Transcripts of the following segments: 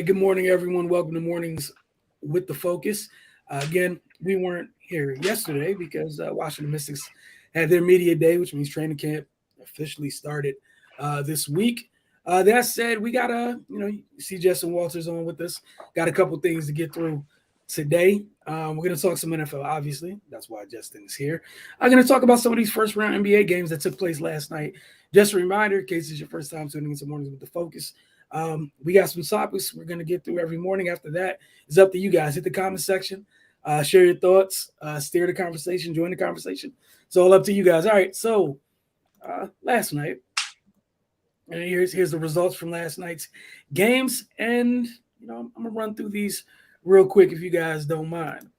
good morning, everyone. Welcome to Mornings with the Focus. Again, we weren't here yesterday because Washington Mystics had their media day, which means training camp officially started this week. That said, we got see Justin Walters on with us. Got a couple things to get through today. We're going to talk some NFL, obviously. That's why Justin is here. I'm going to talk about some of these first-round NBA games that took place last night. Just a reminder, in case it's your first time tuning into Mornings with the Focus, we got some topics we're going to get through every morning. After that, it's up to you guys. Hit the comment section, share your thoughts, steer the conversation, join the conversation. It's all up to you guys. All right, so last night, and here's the results from last night's games, and I'm gonna run through these real quick if you guys don't mind.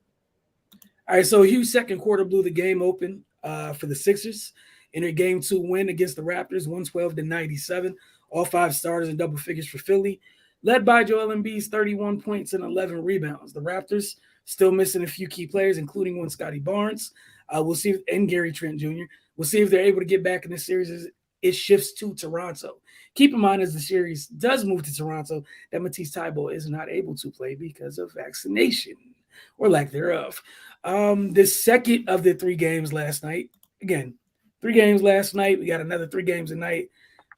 All right, so huge second quarter blew the game open for the Sixers in their Game 2 win against the Raptors, 112-97. All five starters in double figures for Philly, led by Joel Embiid's 31 points and 11 rebounds. The Raptors still missing a few key players, including one Scotty Barnes. We'll see and Gary Trent Jr. We'll see if they're able to get back in the series as it shifts to Toronto. Keep in mind, as the series does move to Toronto, that Matisse Thybulle is not able to play because of vaccination or lack thereof. The second of the three games last night, again, 3 games last night. We got another 3 games tonight.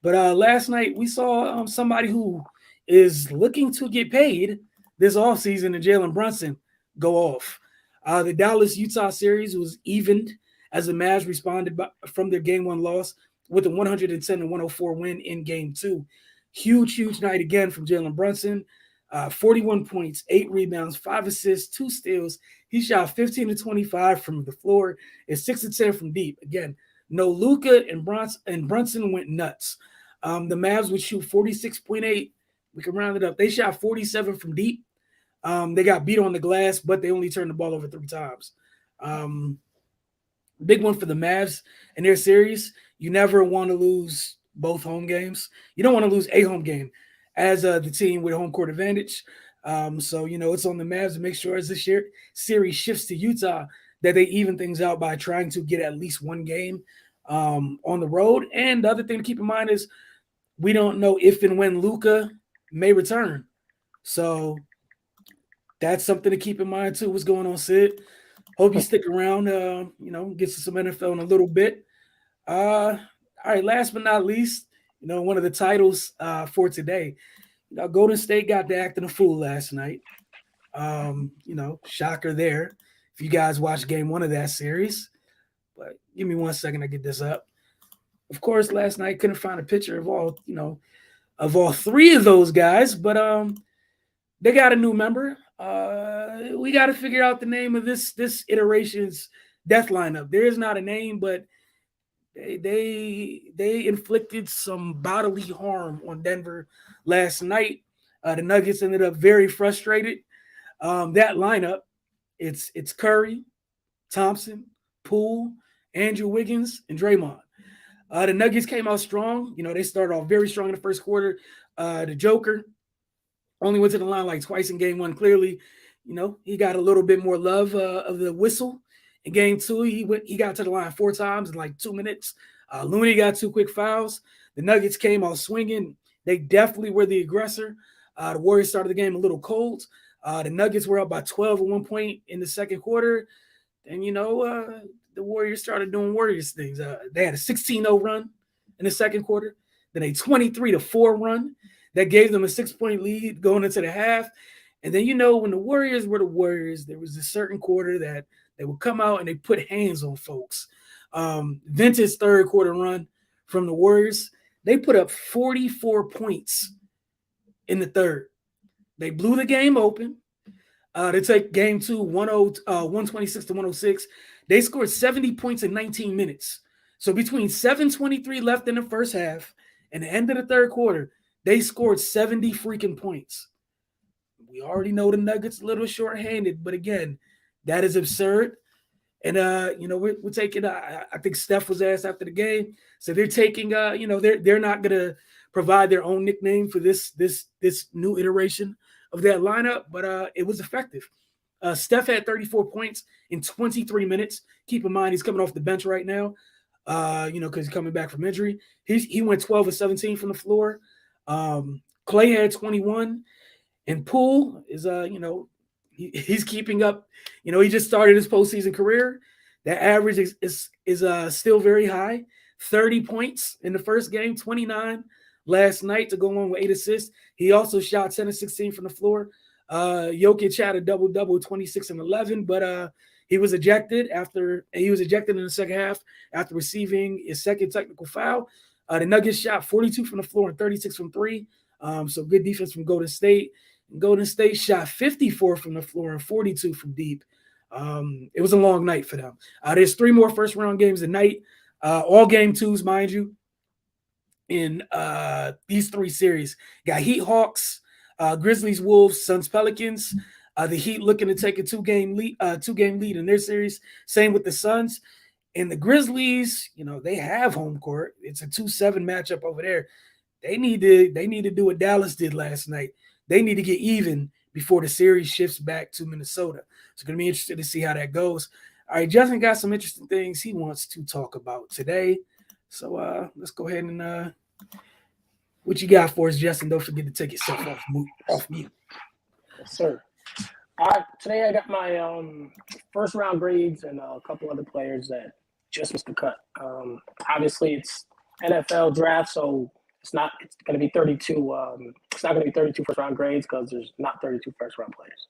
But last night we saw somebody who is looking to get paid this offseason, and Jalen Brunson, go off. The Dallas-Utah series was evened as the Mavs responded from their Game 1 loss with a 110-104 win in Game 2. Huge night again from Jalen Brunson. 41 points, 8 rebounds, 5 assists, 2 steals. He shot 15-25 from the floor and 6-10 from deep. Again, no Luka, and Brunson went nuts. The Mavs would shoot 46.8. We can round it up. They shot 47 from deep. They got beat on the glass, but they only turned the ball over 3 times. Big one for the Mavs in their series. You never want to lose both home games. You don't want to lose a home game as the team with home court advantage. So, it's on the Mavs to make sure as the series shifts to Utah that they even things out by trying to get at least one game on the road. And the other thing to keep in mind is we don't know if and when Luka may return. So that's something to keep in mind too. What's going on, Sid? Hope you stick around, get to some NFL in a little bit. All right, last but not least, one of the titles for today. Golden State got to acting a fool last night. Shocker there. If you guys watched Game 1 of that series. But give me 1 second to get this up. Of course, last night couldn't find a picture of all 3 of those guys, but they got a new member. We got to figure out the name of this iteration's death lineup. There is not a name, but they inflicted some bodily harm on Denver last night. The Nuggets ended up very frustrated. That lineup, it's Curry, Thompson, Poole, Andrew Wiggins, and Draymond. The Nuggets came out strong. They started off very strong in the first quarter. The Joker only went to the line like twice in Game 1. Clearly, he got a little bit more love of the whistle. In Game 2, he got to the line 4 times in like 2 minutes. Looney got 2 quick fouls. The Nuggets came out swinging. They definitely were the aggressor. The Warriors started the game a little cold. The Nuggets were up by 12 at one point in the second quarter. And, the Warriors started doing Warriors things. They had a 16-0 run in the second quarter, then a 23-4 run that gave them a 6-point lead going into the half. And then, when the Warriors were the Warriors, there was a certain quarter that they would come out and they put hands on folks. Vintage third quarter run from the Warriors, they put up 44 points in the third. They blew the game open. They take Game 2, 126-106. They scored 70 points in 19 minutes. So between 7:23 left in the first half and the end of the third quarter, they scored 70 freaking points. We already know the Nuggets a little short-handed, but again, that is absurd. And we're taking. I think Steph was asked after the game, so they're taking. They're not gonna provide their own nickname for this new iteration of that lineup, but it was effective. Steph had 34 points in 23 minutes. Keep in mind he's coming off the bench right now, because he's coming back from injury. He went 12 of 17 from the floor. Clay had 21. And Poole is, he's keeping up. He just started his postseason career. That average is still very high. 30 points in the first game, 29 last night to go along with 8 assists. He also shot 10 of 16 from the floor. Jokic had a double-double, 26 and 11, but he was ejected in the second half after receiving his second technical foul. The Nuggets shot 42 from the floor and 36 from three. So good defense from Golden State. Golden State shot 54 from the floor and 42 from deep. It was a long night for them. There's 3 more first-round games tonight, all game 2s, mind you, in these 3 series. Got Heat, Hawks, Grizzlies, Wolves, Suns, Pelicans. The Heat looking to take a 2-game lead in their series. Same with the Suns. And the Grizzlies, they have home court. It's a 2-7 matchup over there. They need to do what Dallas did last night. They need to get even before the series shifts back to Minnesota. It's going to be interesting to see how that goes. All right, Justin got some interesting things he wants to talk about today. So let's go ahead and what you got for us, Justin? Don't forget to take yourself off mute. Yes, sir. All right, today I got my first round grades and a couple other players that just missed the cut. Obviously, it's NFL draft, so it's going to be 32. It's not going to be 32 first round grades because there's not 32 first round players,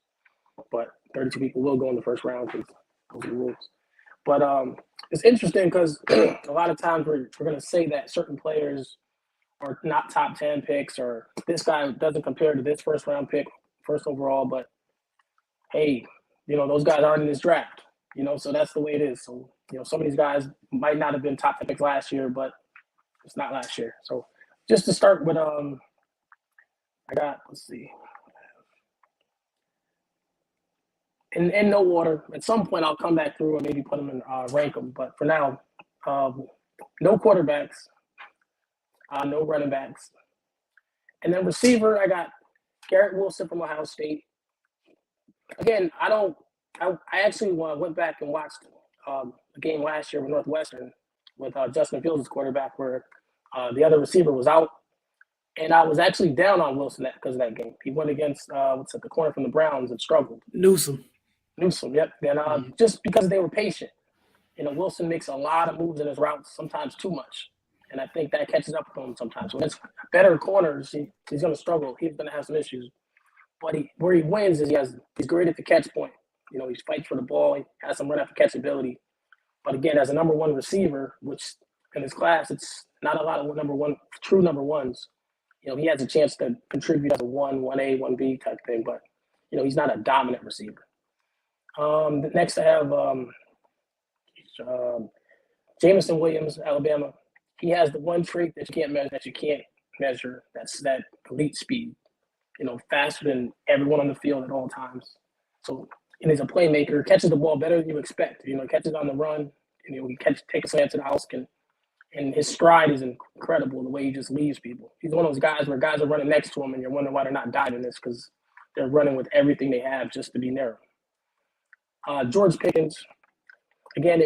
but 32 people will go in the first round because those are the rules. But it's interesting because a lot of times we're going to say that certain players are not top 10 picks or this guy doesn't compare to this first round pick, first overall, but hey, those guys aren't in this draft, so that's the way it is. So, some of these guys might not have been top 10 picks last year, but it's not last year. So just to start with, let's see. In no order. At some point, I'll come back through and maybe put them in, rank them. But for now, no quarterbacks, no running backs. And then receiver, I got Garrett Wilson from Ohio State. Again, I actually went back and watched a game last year with Northwestern with Justin Fields as quarterback where the other receiver was out. And I was actually down on Wilson because of that game. He went against the corner from the Browns and struggled. Newsome, yep. And just because they were patient. Wilson makes a lot of moves in his routes, sometimes too much. And I think that catches up to him sometimes. When it's better corners, he's going to struggle. He's going to have some issues. But where he wins is he's great at the catch point. He fights for the ball. He has some run after catch ability. But again, as a number one receiver, which in his class, it's not a lot of true number ones. He has a chance to contribute as a 1A, 1B type thing. But, he's not a dominant receiver. Next I have Jameson Williams, Alabama. He has the one trait that you can't measure. That's that elite speed. Faster than everyone on the field at all times. So, and he's a playmaker, catches the ball better than you expect. Catches on the run, he take a slant to the house, and his stride is incredible, the way he just leaves people. He's one of those guys where guys are running next to him, and you're wondering why they're not diving this because they're running with everything they have just to be near him. George Pickens, again,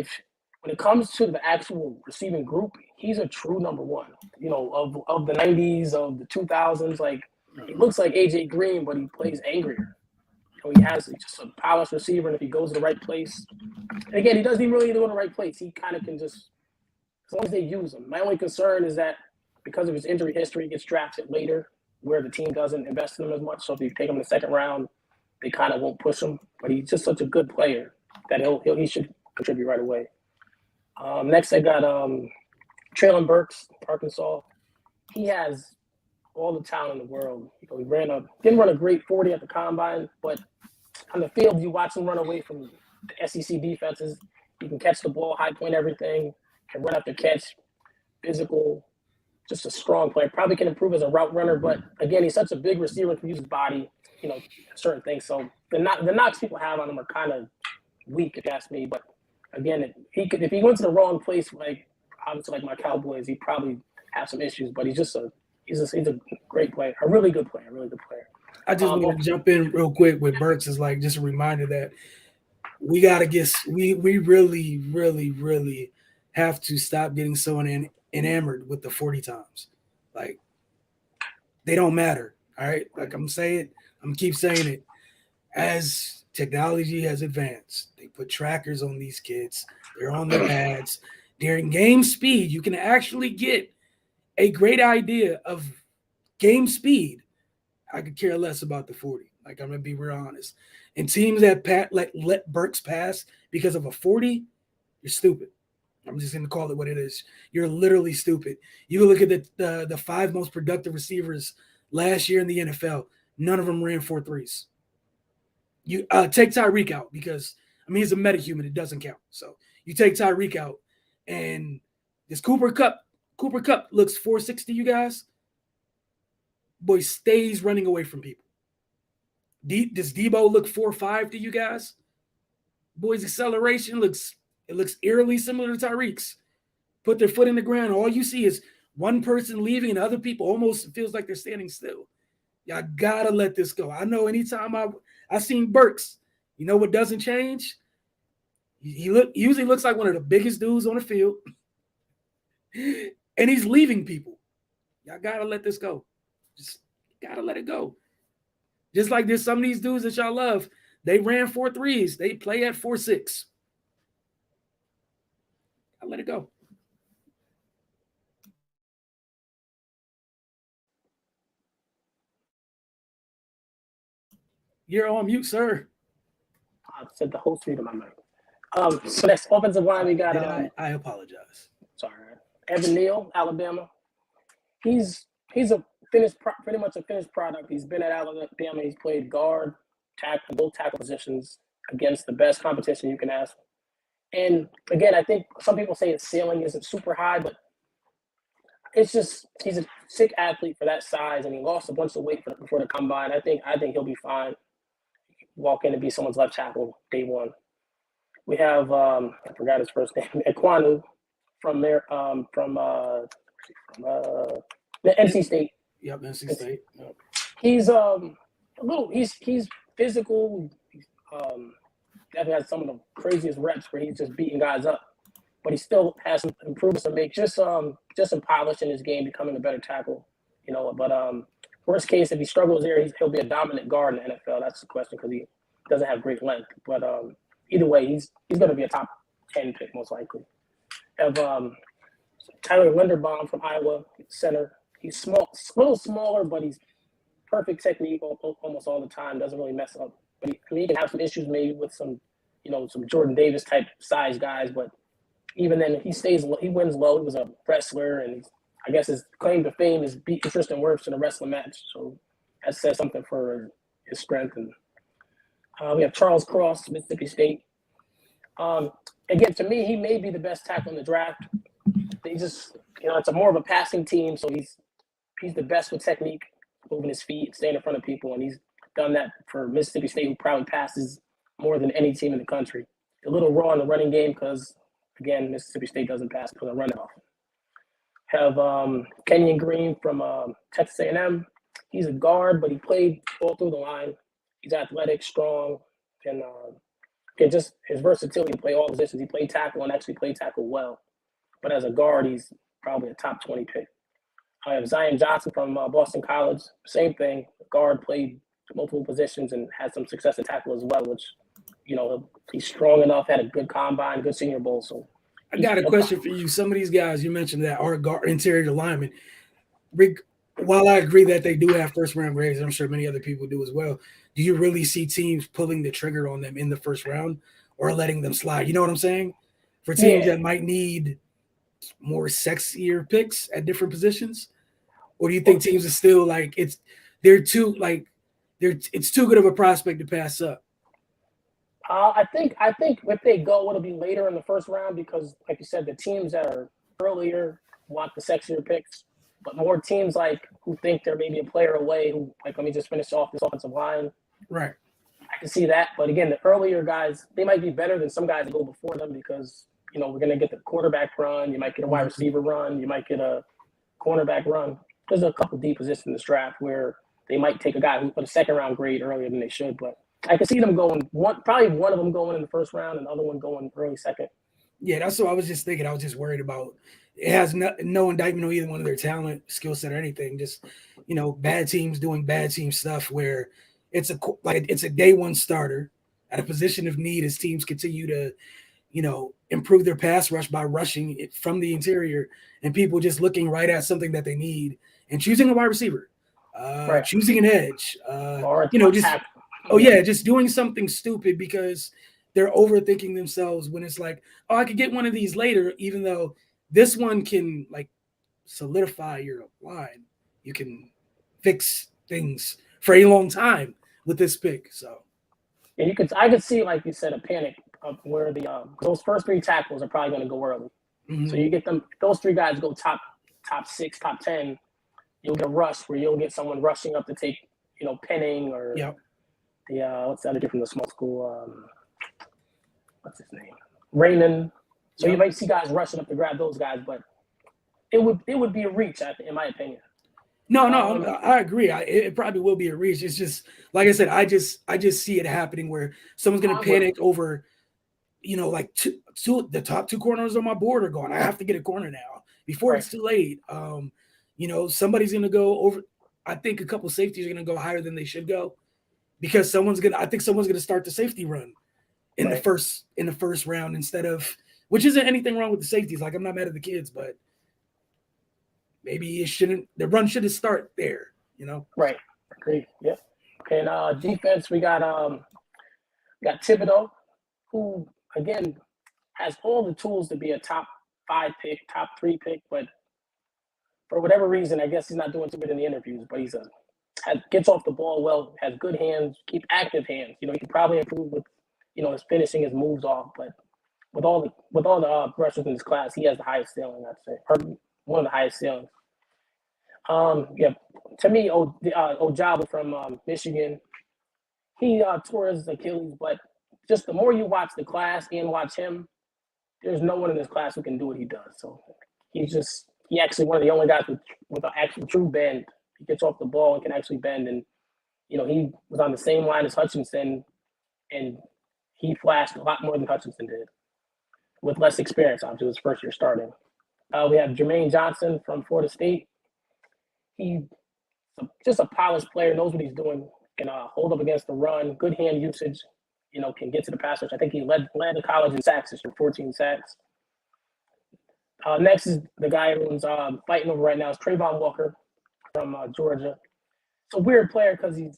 when it comes to the actual receiving group, he's a true number one. Of the 90s, of the 2000s, he looks like AJ Green, but he plays angrier. He's just a polished receiver, and if he goes to the right place, and again, he doesn't even really go to the right place. He kind of can just, as long as they use him. My only concern is that because of his injury history, he gets drafted later, where the team doesn't invest in him as much. So if you take him in the second round, they kind of won't push him. But he's just such a good player that he should contribute right away. Next, I got Traylon Burks, Arkansas. He has all the talent in the world. He didn't run a great 40 at the combine, but on the field, you watch him run away from the SEC defenses. He can catch the ball, high point everything, can run after catch, physical, just a strong player. Probably can improve as a route runner, but again, he's such a big receiver, can use his body, certain things. So the knocks people have on him are kind of weak, if you ask me. But again, if he went to the wrong place, obviously like my Cowboys, he'd probably have some issues. But he's a great player, a really good player. I just want to jump in real quick with Burks is just a reminder that we really, really, really have to stop getting so enamored with the 40 times. They don't matter. All right. I'm saying I'm gonna keep saying it. As technology has advanced, they put trackers on these kids. They're on their pads. During game speed, you can actually get a great idea of game speed. I could care less about the 40. Like, I'm gonna be real honest. And teams that let Burks pass because of a 40, you're stupid. I'm just gonna call it what it is. You're literally stupid. You look at the 5 most productive receivers last year in the NFL. None of them ran 4.3s. You take Tyreek out because he's a metahuman. It doesn't count. So you take Tyreek out, and this Cooper Kupp looks 4.6 to you guys. Boy stays running away from people. Does Debo look 4.5 to you guys? Boy's acceleration looks eerily similar to Tyreek's. Put their foot in the ground. All you see is one person leaving and other people almost feels like they're standing still. Y'all gotta let this go. I know anytime I seen Burks, you know what doesn't change? He usually looks like one of the biggest dudes on the field. And he's leaving people. Y'all gotta let this go. Just gotta let it go. Just like there's some of these dudes that y'all love. They ran 4.3s. They play at 4.6. I'll let it go. You're on mute, sir. I said the whole street of my mic. So next offensive line, we got. I apologize. Sorry, Evan Neal, Alabama. He's pretty much a finished product. He's been at Alabama. He's played guard, tackle, both tackle positions against the best competition you can ask. And again, I think some people say his ceiling isn't super high, but it's just he's a sick athlete for that size, and he lost a bunch of weight before the combine. I think he'll be fine. Walk in and be someone's left tackle day one. We have I forgot his first name, Equanu from the NC State. Yep, NC State. Yep. He's he's physical. Definitely has some of the craziest reps where he's just beating guys up, but he still has some improvements to make. Just some polish in his game, becoming a better tackle. But worst case, if he struggles there, he'll be a dominant guard in the NFL. That's the question because he doesn't have great length. But either way, he's going to be a top 10 pick most likely. Have Tyler Linderbaum from Iowa, center. He's small, a little smaller, but he's perfect technique almost all the time. Doesn't really mess up. But he can have some issues maybe with some Jordan Davis type size guys. But even then, he wins low. He was a wrestler, and I guess his claim to fame is beating Tristan Wirfs in a wrestling match. So that says something for his strength. And we have Charles Cross, Mississippi State. Again, to me, he may be the best tackle in the draft. They just, it's more of a passing team, so he's the best with technique, moving his feet, staying in front of people, and he's done that for Mississippi State, who probably passes more than any team in the country. A little raw in the running game because, again, Mississippi State doesn't pass for the run off. Have Kenyan Green from Texas A&M. He's a guard, but he played all through the line. He's athletic, strong, and just his versatility to play all positions. He played tackle and actually played tackle well. But as a guard, he's probably a top 20 pick. I have Zion Johnson from Boston College. Same thing. Guard, played multiple positions and had some success at tackle as well, which, he's strong enough, had a good combine, good Senior Bowl. So I got a question for you. Some of these guys you mentioned that are guard interior linemen. While I agree that they do have first-round grades, I'm sure many other people do as well, do you really see teams pulling the trigger on them in the first round or letting them slide? You know what I'm saying? For teams that might need more sexier picks at different positions? Or do you think teams are still like it's too good of a prospect to pass up? I think if they go, it'll be later in the first round because, like you said, the teams that are earlier want the sexier picks, but more teams who think they're maybe a player away, who let me just finish off this offensive line. Right. I can see that, but again, the earlier guys, they might be better than some guys that go before them because we're gonna get the quarterback run. You might get a wide receiver run. You might get a cornerback run. There's a couple deep positions in this draft where they might take a guy who put a second-round grade earlier than they should, but I can see them going probably one of them going in the first round and the other one going early second. Yeah, that's what I was just thinking. I was just worried about. It has no indictment on either one of their talent, skill set, or anything. Just, bad teams doing bad team stuff where it's a day one starter at a position of need as teams continue to, improve their pass rush by rushing it from the interior and people just looking right at something that they need and choosing a wide receiver, Right. choosing an edge, Or just doing something stupid because they're overthinking themselves when it's like, oh, I could get one of these later, even though this one can like solidify your line. You can fix things for a long time with this pick. So yeah, I could see, like you said, a panic of where those first 3 tackles are probably going to go early. mm-hmm. So you get them; those 3 guys go top 6, top 10. You'll get a rush where you'll get someone rushing up to take, Penning or what's the other kid from the small school? What's his name? Raymond. So you might see guys rushing up to grab those guys, but it would be a reach, in my opinion. No, I agree. It probably will be a reach. It's just like I said, I just see it happening where someone's going to panic over, like the top 2 corners on my board are gone. I have to get a corner now before it's too late. Somebody's going to go over. I think a couple safeties are going to go higher than they should go because someone's going to start the safety run in the first round instead of, which isn't anything wrong with the safeties. Like, I'm not mad at the kids, but maybe the run shouldn't start there, Right. Agreed. Yep. And defense, we got Thibodeau, who again has all the tools to be a top 5 pick, top 3 pick, but for whatever reason, I guess he's not doing too good in the interviews. But he's gets off the ball well, has good hands, keep active hands. He can probably improve with, his finishing, his moves off. But with all the rushers in this class, he has the highest ceiling, I'd say, or one of the highest ceilings. To me, Ojabo from Michigan, he tore his Achilles, but just the more you watch the class and watch him, there's no one in this class who can do what he does. So he actually one of the only guys with an actual true bend. He gets off the ball and can actually bend, and he was on the same line as Hutchinson, and he flashed a lot more than Hutchinson did with less experience. Obviously, his first year starting. We have Jermaine Johnson from Florida State. He's just a polished player, knows what he's doing, can hold up against the run, good hand usage, can get to the pass rush. I think he led the college in sacks this year, 14 sacks. Next is the guy everyone's fighting over right now is Trayvon Walker from Georgia. It's a weird player because he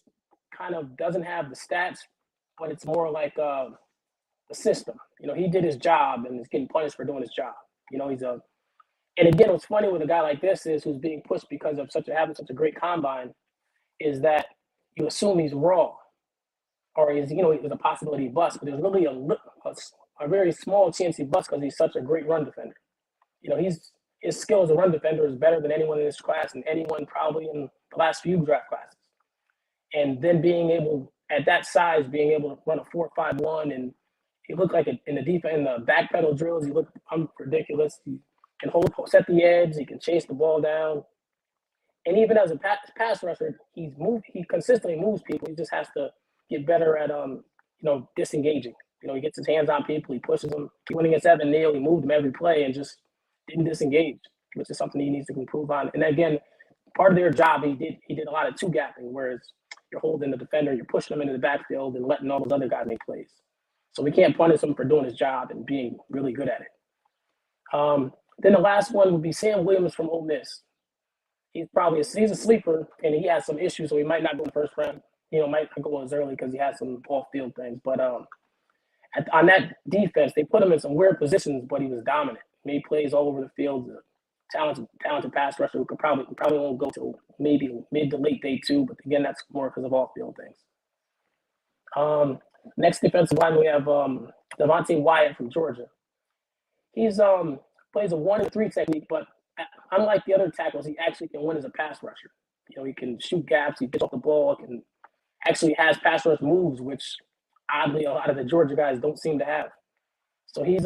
kind of doesn't have the stats, but it's more like a system. He did his job and is getting punished for doing his job. And again, what's funny with a guy like this is who's being pushed because of having such a great combine, is that you assume he's raw, or there's a possibility he busts, but there's really a very small chance he busts because he's such a great run defender. His skill as a run defender is better than anyone in this class and anyone probably in the last few draft classes. And then being able, at that size, being able to run a 4.51, and he looked like in the back pedal drills, he looked ridiculous. He can set the edge, he can chase the ball down. And even as a pass rusher, he consistently moves people. He just has to get better at disengaging. He gets his hands on people, he pushes them. He went against Evan Neal, he moved him every play and just didn't disengage, which is something he needs to improve on. And again, part of their job, he did a lot of 2-gapping, whereas you're holding the defender, you're pushing him into the backfield and letting all those other guys make plays. So we can't punish him for doing his job and being really good at it. Then the last one would be Sam Williams from Ole Miss. He's a sleeper, and he has some issues, so he might not go in the first round. Might not go as early because he has some off-field things. But on that defense, they put him in some weird positions, but he was dominant. Made plays all over the field. Talented pass rusher who probably won't go till maybe mid to late day 2, but again, that's more because of off-field things. Next defensive line, we have Davonte Wyatt from Georgia. He's plays a 1 and 3 technique, but unlike the other tackles, he actually can win as a pass rusher. He can shoot gaps, he gets off the ball, actually has pass rush moves, which oddly a lot of the Georgia guys don't seem to have. So he's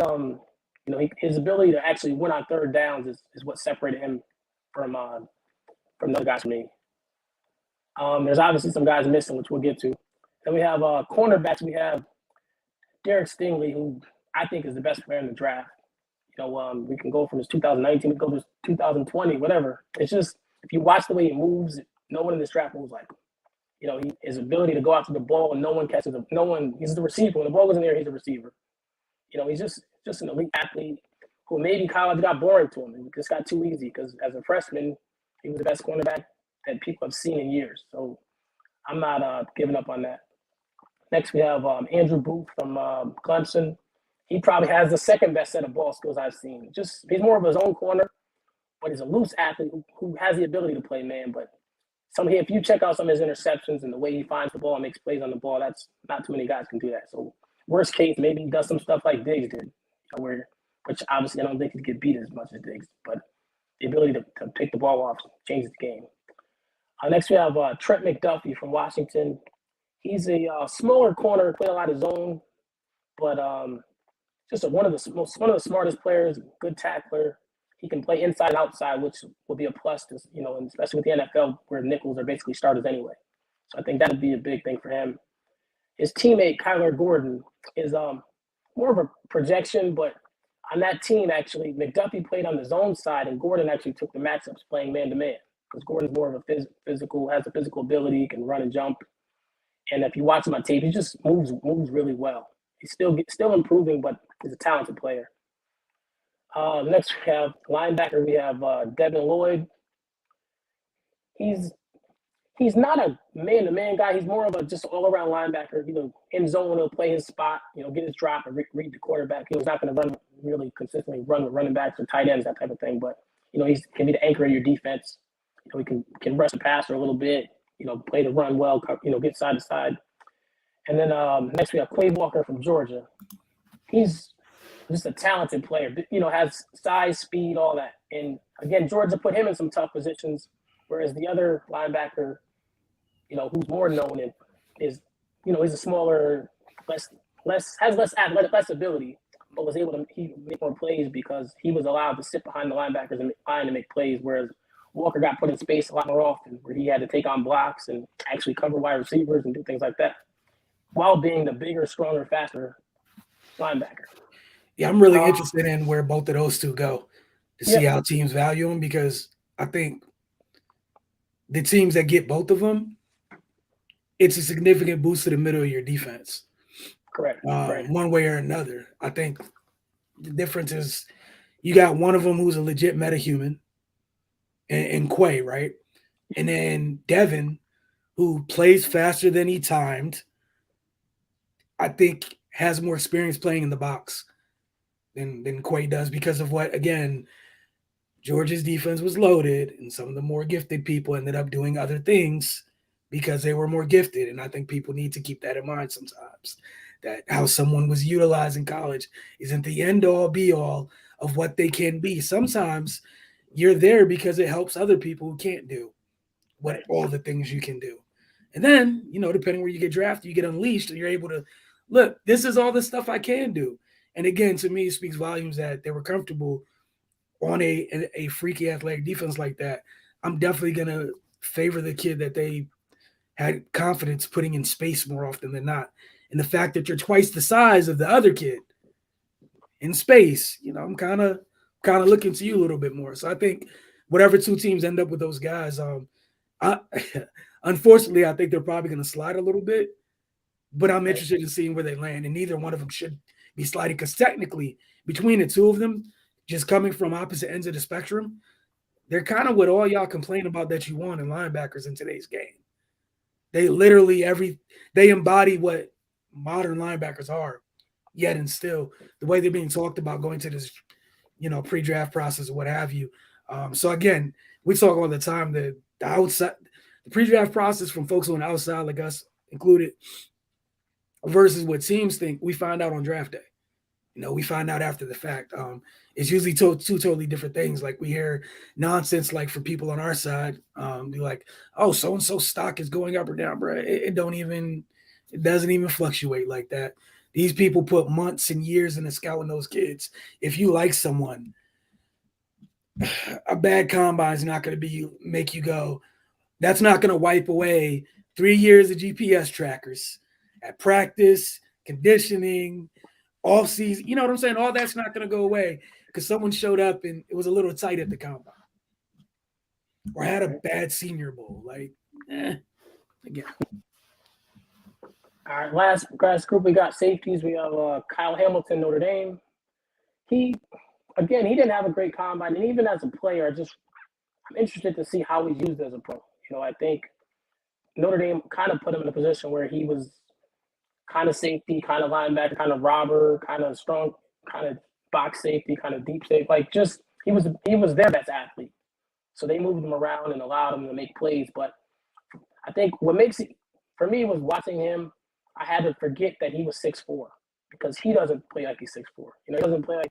his ability to actually win on third downs is what separated him from the other guys for me. There's obviously some guys missing, which we'll get to. Then we have cornerbacks. We have Derek Stingley, who I think is the best player in the draft. We can go from his 2019, we can go to his 2020, whatever. It's just, if you watch the way he moves, no one in this draft moves like him. his ability to go after the ball and no one catches him. He's the receiver. When the ball goes in there, he's a receiver. He's just an elite athlete who maybe college got boring to him. It just got too easy because as a freshman, he was the best cornerback that people have seen in years. So I'm not giving up on that. Next, we have Andrew Booth from Clemson. He probably has the second best set of ball skills I've seen. He's more of his own corner, but he's a loose athlete who has the ability to play man. But if you check out some of his interceptions and the way he finds the ball and makes plays on the ball, that's not too many guys can do that. So worst case, maybe he does some stuff like Diggs did, which obviously I don't think he could beat as much as Diggs, but the ability to pick the ball off changes the game. Next, we have Trent McDuffie from Washington. He's a smaller corner, played a lot of zone, but just one of the smartest players, good tackler. He can play inside and outside, which will be a plus, and especially with the NFL where nickels are basically starters anyway. So I think that would be a big thing for him. His teammate, Kyler Gordon, is more of a projection, but on that team, actually, McDuffie played on the zone side, and Gordon actually took the matchups playing man-to-man because Gordon's more of a physical, has a physical ability, can run and jump. And if you watch him on tape, he just moves really well. He's still improving, but he's a talented player. Next, we have linebacker. We have Devin Lloyd. He's not a man-to-man guy. He's more of a just all-around linebacker. In zone, he'll play his spot, get his drop and read the quarterback. He's not going to run really consistently, run with running backs or tight ends, that type of thing. But, he can be the anchor of your defense. He can rush the passer a little bit, play the run well, get side to side. And then next we have Trayvon Walker from Georgia. He's just a talented player, has size, speed, all that. And again, Georgia put him in some tough positions, whereas the other linebacker, who's more known and is, he's a smaller, has less athletic, less ability, but was able to make more plays because he was allowed to sit behind the linebackers and find and make plays, whereas Walker got put in space a lot more often, where he had to take on blocks and actually cover wide receivers and do things like that, while being the bigger, stronger, faster linebacker. Yeah, I'm really interested in where both of those two go to see how teams value them, because I think the teams that get both of them, it's a significant boost to the middle of your defense. Correct. One way or another. I think the difference is you got one of them who's a legit metahuman in Quay, right? And then Devin, who plays faster than he timed, I think has more experience playing in the box than Quay does because of what, again, Georgia's defense was loaded and some of the more gifted people ended up doing other things because they were more gifted. And I think people need to keep that in mind sometimes, that how someone was utilized in college isn't the end all be all of what they can be. Sometimes you're there because it helps other people who can't do all the things you can do. And then, depending where you get drafted, you get unleashed and you're able to, look, this is all the stuff I can do. And again, to me, it speaks volumes that they were comfortable on a freaky athletic defense like that. I'm definitely going to favor the kid that they had confidence putting in space more often than not. And the fact that you're twice the size of the other kid in space, I'm kind of looking to you a little bit more. So I think whatever two teams end up with those guys, unfortunately, I think they're probably going to slide a little bit, but I'm interested in seeing where they land. And neither one of them should be sliding because technically between the two of them, just coming from opposite ends of the spectrum, they're kind of what all y'all complain about that you want in linebackers in today's game. They literally they embody what modern linebackers are, yet and still the way they're being talked about going to this, pre-draft process or what have you. So again, we talk all the time that the pre-draft process from folks on the outside, like us included, versus what teams think, we find out on draft day. We find out after the fact. It's usually two totally different things. Like we hear nonsense, like for people on our side, be like, "Oh, so and so stock is going up or down, bro." It doesn't even fluctuate like that. These people put months and years into scouting those kids. If you like someone, a bad combine is not going to make you go. That's not going to wipe away 3 years of GPS trackers at practice, conditioning, off season. You know what I'm saying? All that's not going to go away because someone showed up and it was a little tight at the combine or had a bad Senior Bowl. again. All right, last group we got safeties. We have Cair Hamilton, Notre Dame. He didn't have a great combine, and even as a player, I'm interested to see how he's used as a pro. I think Notre Dame kind of put him in a position where he was kind of safety, kind of linebacker, kind of robber, kind of strong, kind of box safety, kind of deep safety. Like just he was their best athlete. So they moved him around and allowed him to make plays. But I think what makes it for me was watching him. I had to forget that he was 6'4", because he doesn't play like he's 6'4". He doesn't play like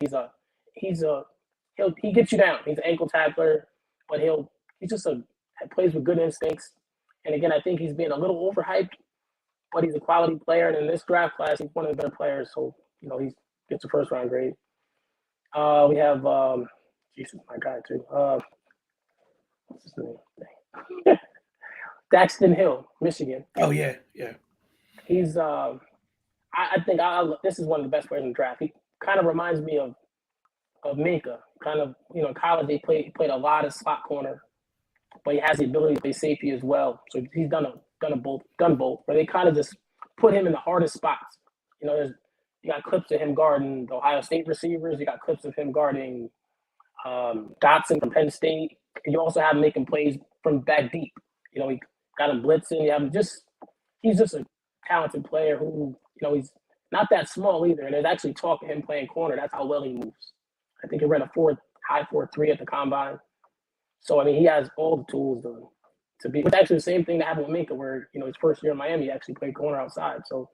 he gets you down. He's an ankle tackler, but he plays with good instincts. And again, I think he's being a little overhyped, but he's a quality player. And in this draft class, he's one of the better players. So, he gets a first round grade. We have, Jesus, my guy too. What's his name? Daxton Hill, Michigan. Oh, yeah. He's, I think this is one of the best players in the draft. He kind of reminds me of Minka. Kind of, in college he played a lot of slot corner, but he has the ability to play safety as well. So he's done both. But they kind of just put him in the hardest spots. You got clips of him guarding the Ohio State receivers. You got clips of him guarding Dotson from Penn State. And you also have him making plays from back deep. He got him blitzing. You have him he's just a talented player who, he's not that small either. And there's actually talk of him playing corner. That's how well he moves. I think he ran a high 4.3 at the combine. So, he has all the tools to be. It's actually the same thing that happened with Minka, where, his first year in Miami, he actually played corner outside. So,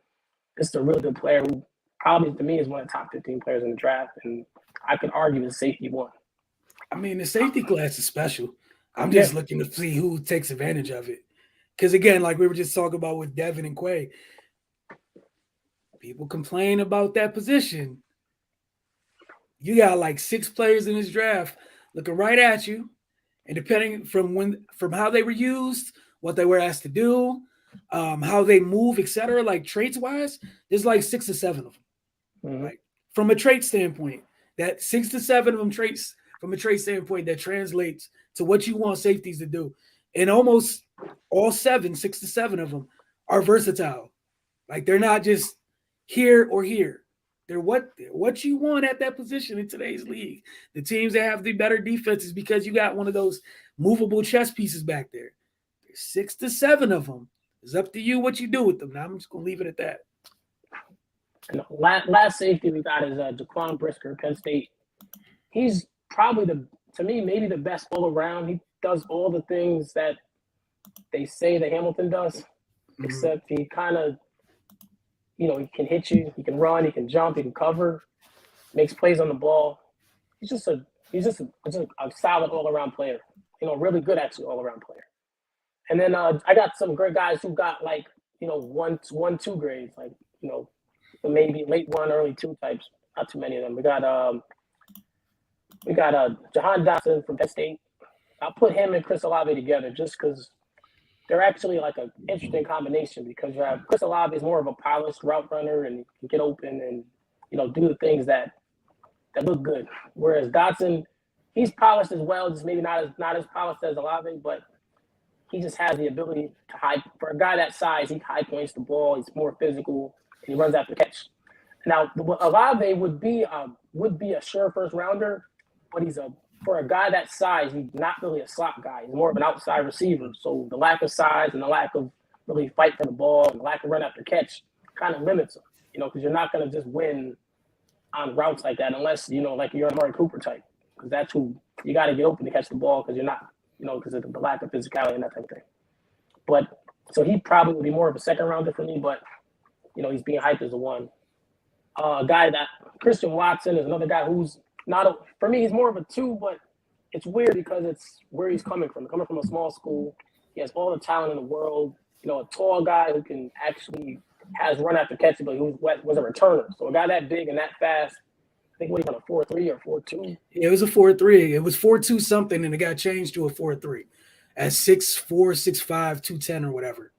this is a really good player who probably, to me, is one of the top 15 players in the draft. And I could argue his safety won. The safety class is special. I'm just looking to see who takes advantage of it. Because, again, like we were just talking about with Devin and Quay, people complain about that position. You got like 6 players in this draft looking right at you, and depending from how they were used, what they were asked to do, how they move, etc., like traits-wise, there's like 6 or 7 of them. Mm-hmm. Like from a trait standpoint, that 6 to 7 of them traits from a trait standpoint that translates to what you want safeties to do. And almost all 6 to 7 of them are versatile. Like they're not just here or here. They're what you want at that position in today's league. The teams that have the better defenses because you got one of those movable chess pieces back there. There's 6 to 7 of them. It's up to you what you do with them. Now I'm just going to leave it at that. And the last safety we got is Jaquan Brisker, Penn State. He's probably to me, maybe the best all around. He does all the things that they say that Hamilton does, except he kind of, he can hit you, he can run, he can jump, he can cover, makes plays on the ball. He's just a solid all around player. Really good actually all around player. And then I got some great guys who got like 1-2 grades, like maybe late 1, early 2 types. Not too many of them. We got Johan Dawson from Penn State. I'll put him and Chris Olave together just because they're actually like an interesting combination, because you have Chris Olave is more of a polished route runner and he can get open and do the things that look good. Whereas Dotson, he's polished as well, just maybe not as polished as Olave, but he just has the ability to high for a guy that size. He high points the ball. He's more physical and he runs after catch. Now Olave would be a sure first rounder, but for a guy that size, he's not really a slot guy. He's more of an outside receiver. So the lack of size and the lack of really fight for the ball and the lack of run after catch kind of limits him, because you're not going to just win on routes like that unless, like you're an Amari Cooper type, because that's who you got to get open to catch the ball because you're not, because of the lack of physicality and that type of thing. But so he probably would be more of a second rounder for me, but, he's being hyped as a 1. A guy that Christian Watson is another guy who's for me, he's more of a 2, but it's weird because it's where he's coming from. Coming from a small school, he has all the talent in the world. A tall guy who can actually has run after catch, but who was a returner. So a guy that big and that fast, I think what he on a 4.3 or 4.2. Yeah, it was a 4.3. It was 4.2 something, and it got changed to a 4.3 at 6'4", 6'5", 210 or whatever.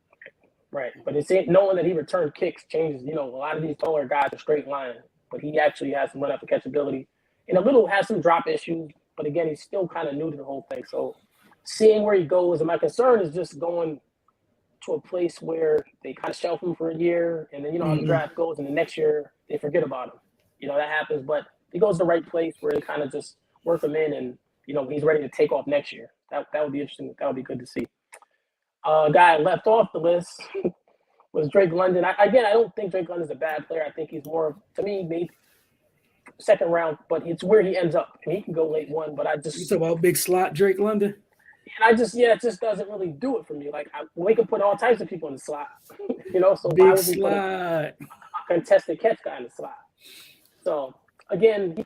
Right, but it's knowing that he returned kicks changes. A lot of these taller guys are straight line, but he actually has some run after catch ability. And has some drop issues, but again, he's still kind of new to the whole thing. So seeing where he goes, and my concern is just going to a place where they kind of shelf him for a year, and then you know how the draft goes, and the next year they forget about him. You know, that happens, but he goes to the right place where they kind of just work him in, and you know he's ready to take off next year. That would be interesting. That would be good to see. Guy left off the list was Drake London. I don't think Drake London's a bad player. I think he's more, to me, maybe second round, but it's where he ends up. I mean, he can go late one, but I just. You talk about big slot Drake London? And it just doesn't really do it for me. Like, we can put all types of people in the slot, you know, so big why would we slot. put a contested catch guy in the slot? So, again,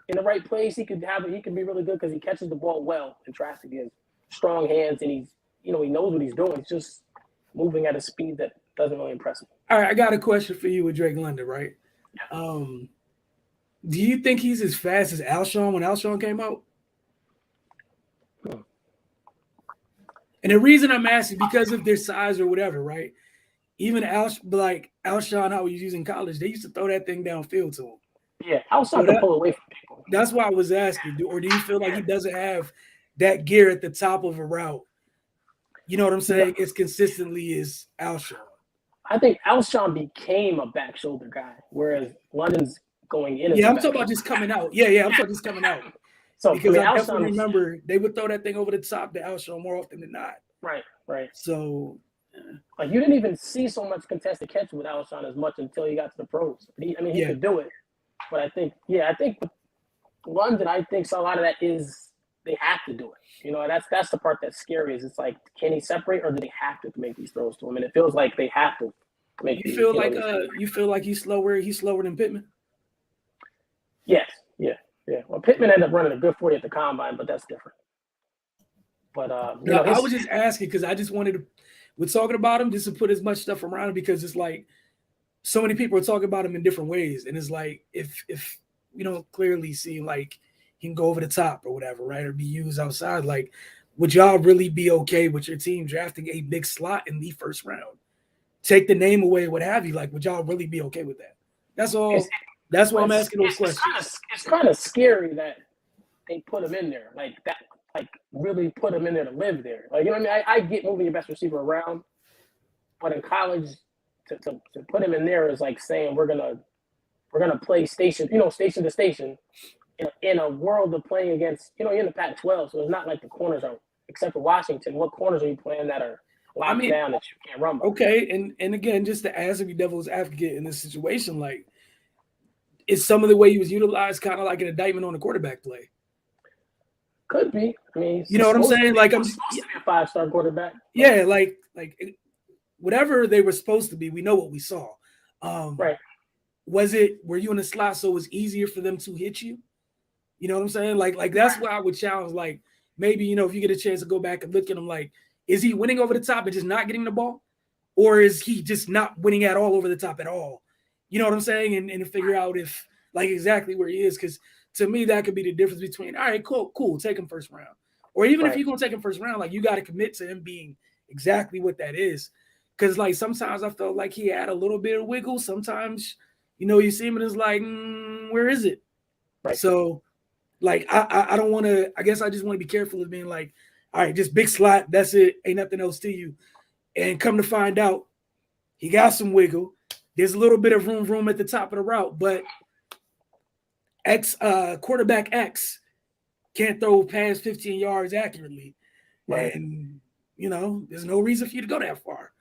in the right place, he could be really good because he catches the ball well in traffic. He has strong hands, and he knows what he's doing. He's just moving at a speed that doesn't really impress me. All right, I got a question for you with Drake London, right? Yeah. Do you think he's as fast as Alshon when Alshon came out? And the reason I'm asking, because of their size or whatever, right? Even Alshon, how he was using college, they used to throw that thing downfield to him. Yeah, Alshon can pull away from people. That's why I was asking. Or do you feel like he doesn't have that gear at the top of a route? You know what I'm saying? As consistently as Alshon. I think Alshon became a back shoulder guy, whereas London's going in. Yeah, I'm talking about just coming out. Yeah, I'm talking just coming out. So because I definitely remember they would throw that thing over the top to Alshon more often than not. Right. So, like, you didn't even see so much contested catch with Alshon as much until he got to the pros. He could do it, but I think with London, I think so a lot of that is they have to do it. You know, that's the part that's scary. Is it's like, can he separate, or do they have to make these throws to him? And it feels like they have to make. You feel like he's slower? He's slower than Pittman? Yes. Yeah. Well, Pittman ended up running a good 40 at the combine, but that's different. But I was just asking because I just wanted to, we're talking about him just to put as much stuff around him, because it's like so many people are talking about him in different ways, and it's like if we don't clearly see like he can go over the top or whatever, right, or be used outside, like, would y'all really be okay with your team drafting a big slot in the first round? Take the name away, what have you? Like, would y'all really be okay with that? That's all. That's why I'm asking those questions. It's kind of scary that they put him in there like that, like really put him in there to live there. Like, you know what I mean? I get moving your best receiver around, but in college, to put him in there is like saying we're gonna play station to station in a world of playing against, you're in the Pac-12, so it's not like the corners are, except for Washington. What corners are you playing that are locked down that you can't run by? Okay, and again, just to ask if you devil's advocate in this situation, like, is some of the way he was utilized kind of like an indictment on the quarterback play? Could be. I mean, you know what I'm saying? Like, I'm supposed to be a 5-star quarterback. Yeah, like whatever they were supposed to be, we know what we saw. Right. Were you in the slot so it was easier for them to hit you? You know what I'm saying? Like that's why I would challenge, like, maybe, if you get a chance to go back and look at him, like, is he winning over the top and just not getting the ball? Or is he just not winning at all over the top at all? You know what I'm saying? And to figure out if, like, exactly where he is. Because to me, that could be the difference between, all right, cool, take him first round. Or even if you're going to take him first round, like, you got to commit to him being exactly what that is. Because, like, sometimes I felt like he had a little bit of wiggle. Sometimes, you see him and it's like, where is it? Right. So, like, I don't want to – I guess I just want to be careful of being like, all right, just big slot, that's it, ain't nothing else to you. And come to find out, he got some wiggle. There's a little bit of room at the top of the route, but quarterback X can't throw past 15 yards accurately. Right. And, there's no reason for you to go that far.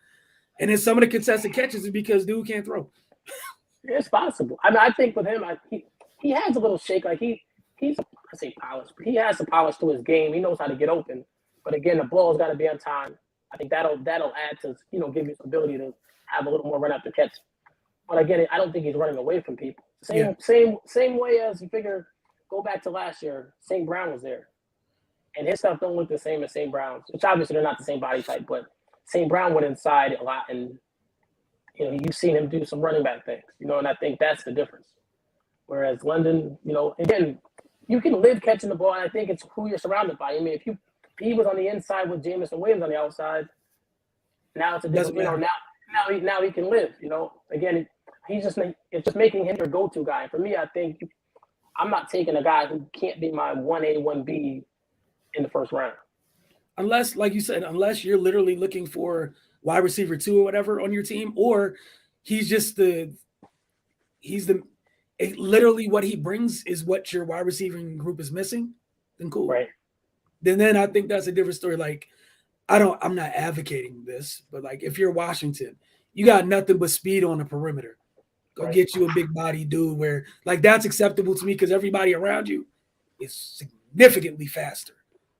And then some of the contested catches is because dude can't throw. It's possible. I mean, I think with him, he has a little shake. Like, he's I say polish, but he has some polish to his game. He knows how to get open. But again, the ball's got to be on time. I think that'll add to, give you the ability to have a little more run after catch. But again, I don't think he's running away from people. Same way as you figure, go back to last year, St. Brown was there. And his stuff don't look the same as St. Brown's, which obviously they're not the same body type, but St. Brown went inside a lot, and you've seen him do some running back things, and I think that's the difference. Whereas London, again, you can live catching the ball, and I think it's who you're surrounded by. I mean, if he was on the inside with Jameson Williams on the outside, now it's a different, now he can live, Again, it's just making him your go-to guy. For me, I think I'm not taking a guy who can't be my 1A, 1B in the first round. Unless, like you said, unless you're literally looking for wide receiver 2 or whatever on your team, or he's just literally what he brings is what your wide receiving group is missing, then cool. Right. Then I think that's a different story. Like, I'm not advocating this, but like if you're Washington, you got nothing but speed on the perimeter. Go Right. get you a big body dude where like that's acceptable to me because everybody around you is significantly faster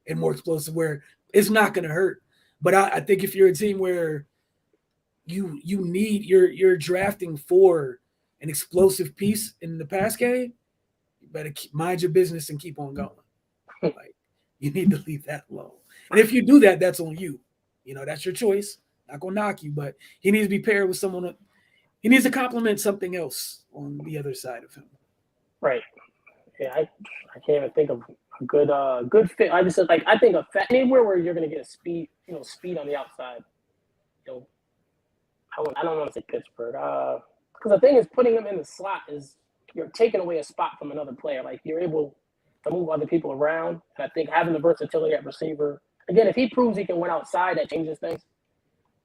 and more explosive where it's not going to hurt. But I think if you're a team where you're drafting for an explosive piece in the pass game, you better mind your business and keep on going. Like you need to leave that alone. And if you do that, that's on you. You know, that's your choice. Not gonna knock you, but he needs to be paired with someone. He needs to complement something else on the other side of him. Right. Yeah, I can't even think of a good fit. I just said like I think anywhere where you're gonna get a speed on the outside. You know, I don't want to say Pittsburgh. Because the thing is, putting him in the slot is you're taking away a spot from another player. Like you're able to move other people around, and I think having the versatility at receiver. Again, if he proves he can win outside, that changes things.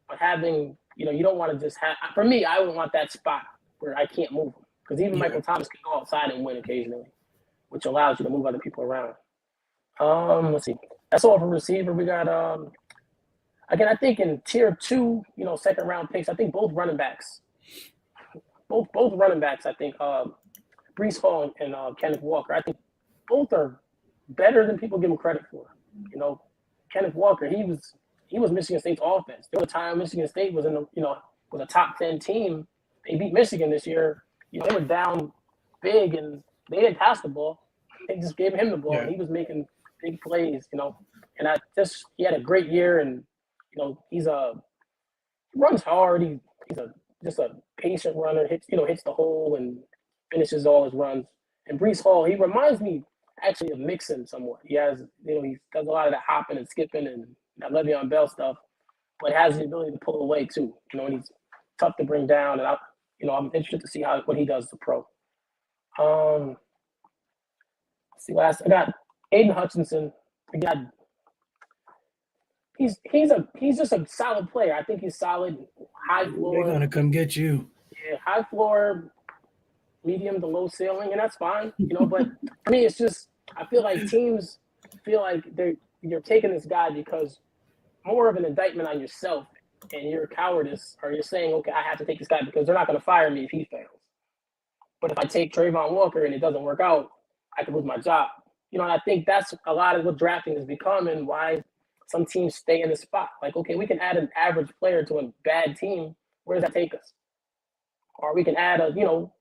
But having, you don't want to just have. For me, I would want that spot where I can't move him because even Michael Thomas can go outside and win occasionally, which allows you to move other people around. Let's see. That's all for receiver. We got again. I think in tier 2, second round picks. I think both running backs. Both running backs. I think Breece Hall and Kenneth Walker. I think both are better than people give them credit for. Kenneth Walker, he was Michigan State's offense. There was a time Michigan State was was a top 10 team. They beat Michigan this year. They were down big and they didn't pass the ball. They just gave him the ball and he was making big plays, And he had a great year and he runs hard. He's just a patient runner, hits the hole and finishes all his runs. And Breece Hall, he reminds me actually of Mixon somewhat. He has, he does a lot of that hopping and skipping and that Le'Veon Bell stuff, but has the ability to pull away too. And he's tough to bring down. And I'm interested to see what he does as a pro. Let's see last. I got Aidan Hutchinson. He's just a solid player. I think he's solid, high floor. They're gonna come get you. Yeah, high floor, medium to low ceiling, and that's fine. But for me, it's just I feel like teams feel like you're taking this guy because more of an indictment on yourself and your cowardice, or you're saying, okay, I have to take this guy because they're not going to fire me if he fails. But if I take Trayvon Walker and it doesn't work out, I could lose my job. And I think that's a lot of what drafting has become and why some teams stay in the spot. Like, okay, we can add an average player to a bad team. Where does that take us? Or we can add a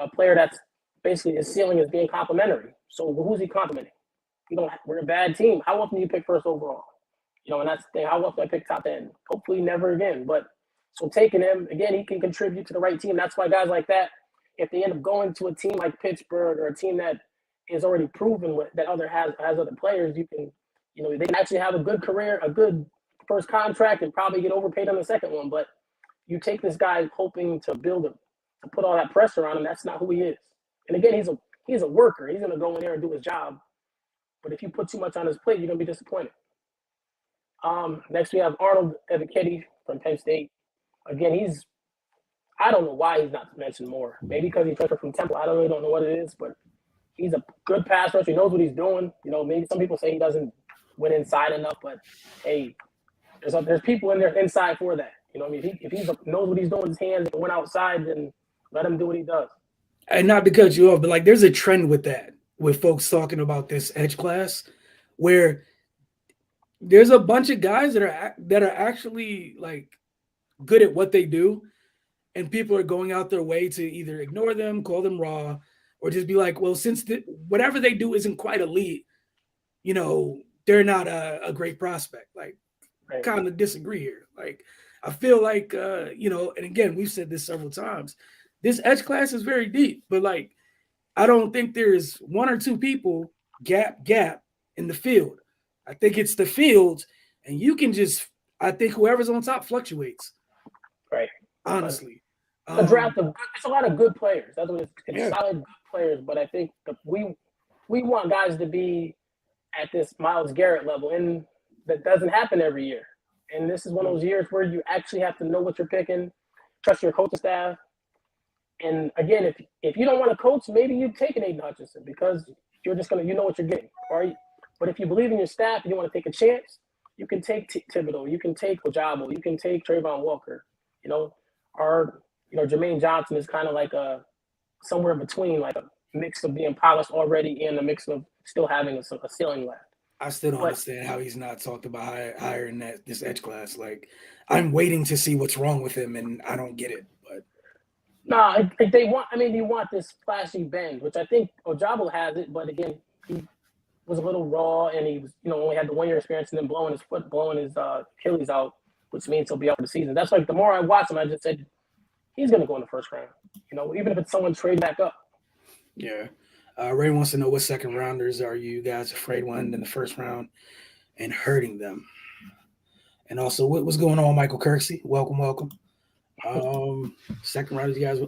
player that's basically his ceiling is being complimentary. So who's he complimenting? We're a bad team. How often do you pick first overall? And that's the thing. How often I pick top 10? Hopefully never again. But so taking him, again, he can contribute to the right team. That's why guys like that, if they end up going to a team like Pittsburgh or a team that is already proven that has other players, you can, they can actually have a good career, a good first contract, and probably get overpaid on the second one. But you take this guy hoping to build him, to put all that pressure on him. That's not who he is. And again, he's a worker. He's going to go in there and do his job. But if you put too much on his plate, you're going to be disappointed. Next we have Arnold Ebiketie from Penn State. Again, I don't know why he's not mentioned more. Maybe because he transferred from Temple. I don't know what it is, but he's a good pass rusher. He knows what he's doing. Maybe some people say he doesn't win inside enough, but hey, there's people in there inside for that. If he knows what he's doing with his hands and went outside, then let him do what he does. And not to cut you off, but like there's a trend with that, with folks talking about this edge class, where there's a bunch of guys that are actually like good at what they do, and people are going out their way to either ignore them, call them raw, or just be like, well, since whatever they do isn't quite elite, they're not a great prospect. Like, right. Kind of disagree here. Like, I feel like, and again, we've said this several times, this edge class is very deep, but like, I don't think there's one or two people gap in the field. I think it's the field, and I think whoever's on top fluctuates. Right. Honestly. The draft it's a lot of good players. That's what it's solid good players, but I think we want guys to be at this Myles Garrett level, and that doesn't happen every year. And this is one of those years where you actually have to know what you're picking, trust your coaching staff. And again, if you don't want to coach, maybe you take an Aidan Hutchinson because you're just going to, you know what you're getting. Right? But if you believe in your staff and you want to take a chance, you can take Thibodeau, you can take Ojabo, you can take Trayvon Walker. Jermaine Johnson is kind of like somewhere in between, like a mix of being polished already and a mix of still having a ceiling left. I still don't understand how he's not talked about higher in this edge class. Like, I'm waiting to see what's wrong with him, and I don't get it. But you want this flashy bend, which I think Ojabo has it, but again, he was a little raw, and he was, only had the 1 year experience, and then blowing his Achilles out, which means he'll be out for the season. That's like the more I watch him, I just said he's going to go in the first round. Even if it's someone trade back up. Yeah. Ray wants to know what second rounders are you guys afraid one in the first round and hurting them? And also, what's going on, Michael Kirksey? Welcome. Second rounders, you guys.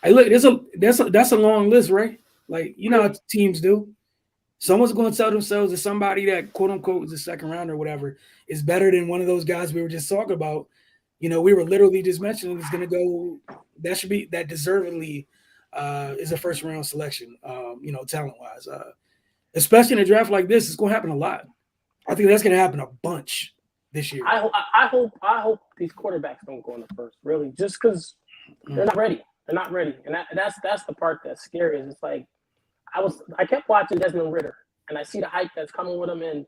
Hey, look, that's a long list, Ray. Like, you know how teams do. Someone's going to tell themselves that somebody that quote unquote is a second rounder or whatever is better than one of those guys we were just talking about. We were literally just mentioning it's going to go. That deservedly is a first round selection. Talent wise, especially in a draft like this, it's going to happen a lot. I think that's going to happen a bunch this year. I hope these quarterbacks don't go in the first, really, just because they're not ready. They're not ready, and that's the part that's scary. Is it's like I kept watching Desmond Ridder, and I see the hype that's coming with him, and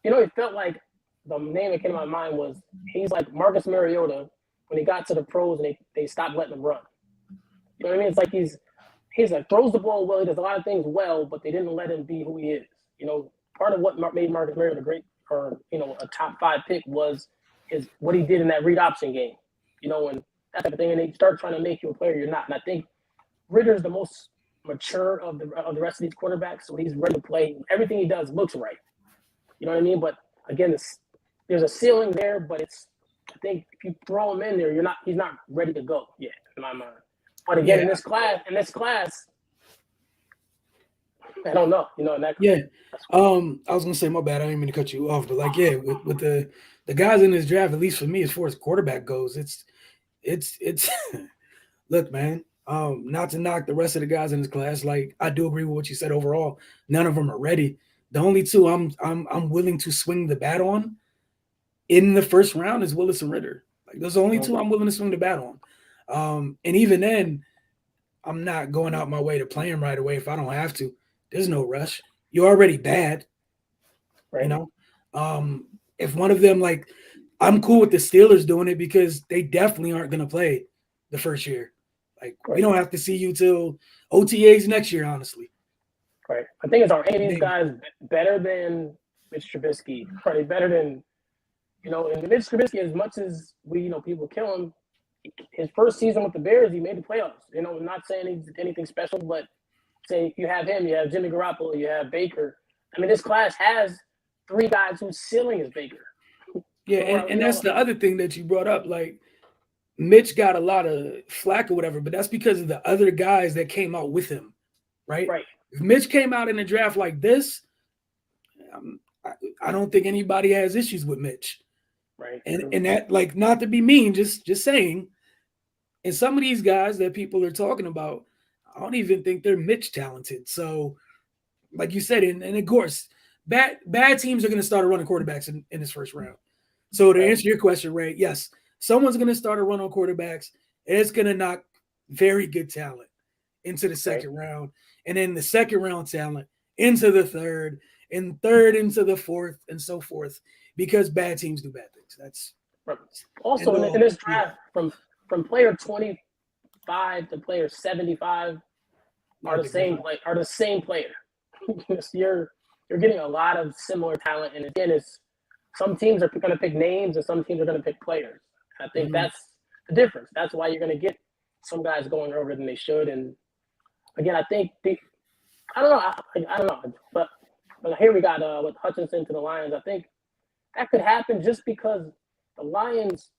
it felt like the name that came to my mind was he's like Marcus Mariota when he got to the pros and they stopped letting him run. You know what I mean? It's like he's like throws the ball well, he does a lot of things well, but they didn't let him be who he is. Part of what made Marcus Mariota great, or a top 5 pick was what he did in that read option game. And that type of thing, and they start trying to make you a player you're not. And I think Ritter's the most mature of the rest of these quarterbacks, so he's ready to play. Everything he does looks right. You know what I mean? But again, there's a ceiling there, but I think if you throw him in there, he's not ready to go yet, in my mind. But again, in this class, I don't know. I was gonna say, my bad, I didn't mean to cut you off, but with the guys in this draft, at least for me, as far as quarterback goes, it's look, man. Not to knock the rest of the guys in this class, like I do agree with what you said. Overall, none of them are ready. The only two I'm willing to swing the bat on in the first round is Willis and Ridder. Like those are the only two I'm willing to swing the bat on. And even then, I'm not going out my way to play him right away if I don't have to. There's no rush. You're already bad, right? If one of them, like, I'm cool with the Steelers doing it because they definitely aren't going to play the first year. Like, we don't have to see you till OTAs next year, honestly. Right. I think are any of these guys better than Mitch Trubisky? Are they better than, and Mitch Trubisky, as much as people kill him, his first season with the Bears, he made the playoffs. Not saying he's anything special, but say you have him, you have Jimmy Garoppolo, you have Baker. I mean, this class has 3 guys whose ceiling is Baker. Yeah, and that's the other thing that you brought up. Like, Mitch got a lot of flack or whatever, but that's because of the other guys that came out with him, right? Right. If Mitch came out in a draft like this, I don't think anybody has issues with Mitch. Right. And that, like, not to be mean, just saying, and some of these guys that people are talking about, I don't even think they're Mitch talented. So, like you said, and of course, bad teams are going to start running quarterbacks in this first round. So to answer your question, Ray, yes, someone's going to start a run on quarterbacks, and it's going to knock very good talent into the second round, and then the second round talent into the third, and third into the fourth, and so forth, because bad teams do bad things. That's also in this draft from player 25 to player 75 are the same player. You're getting a lot of similar talent, and again, some teams are going to pick names, and some teams are going to pick players. I think that's the difference. That's why you're going to get some guys going earlier than they should. And again, I think I don't know, but here we got with Hutchinson to the Lions. I think that could happen just because the Lions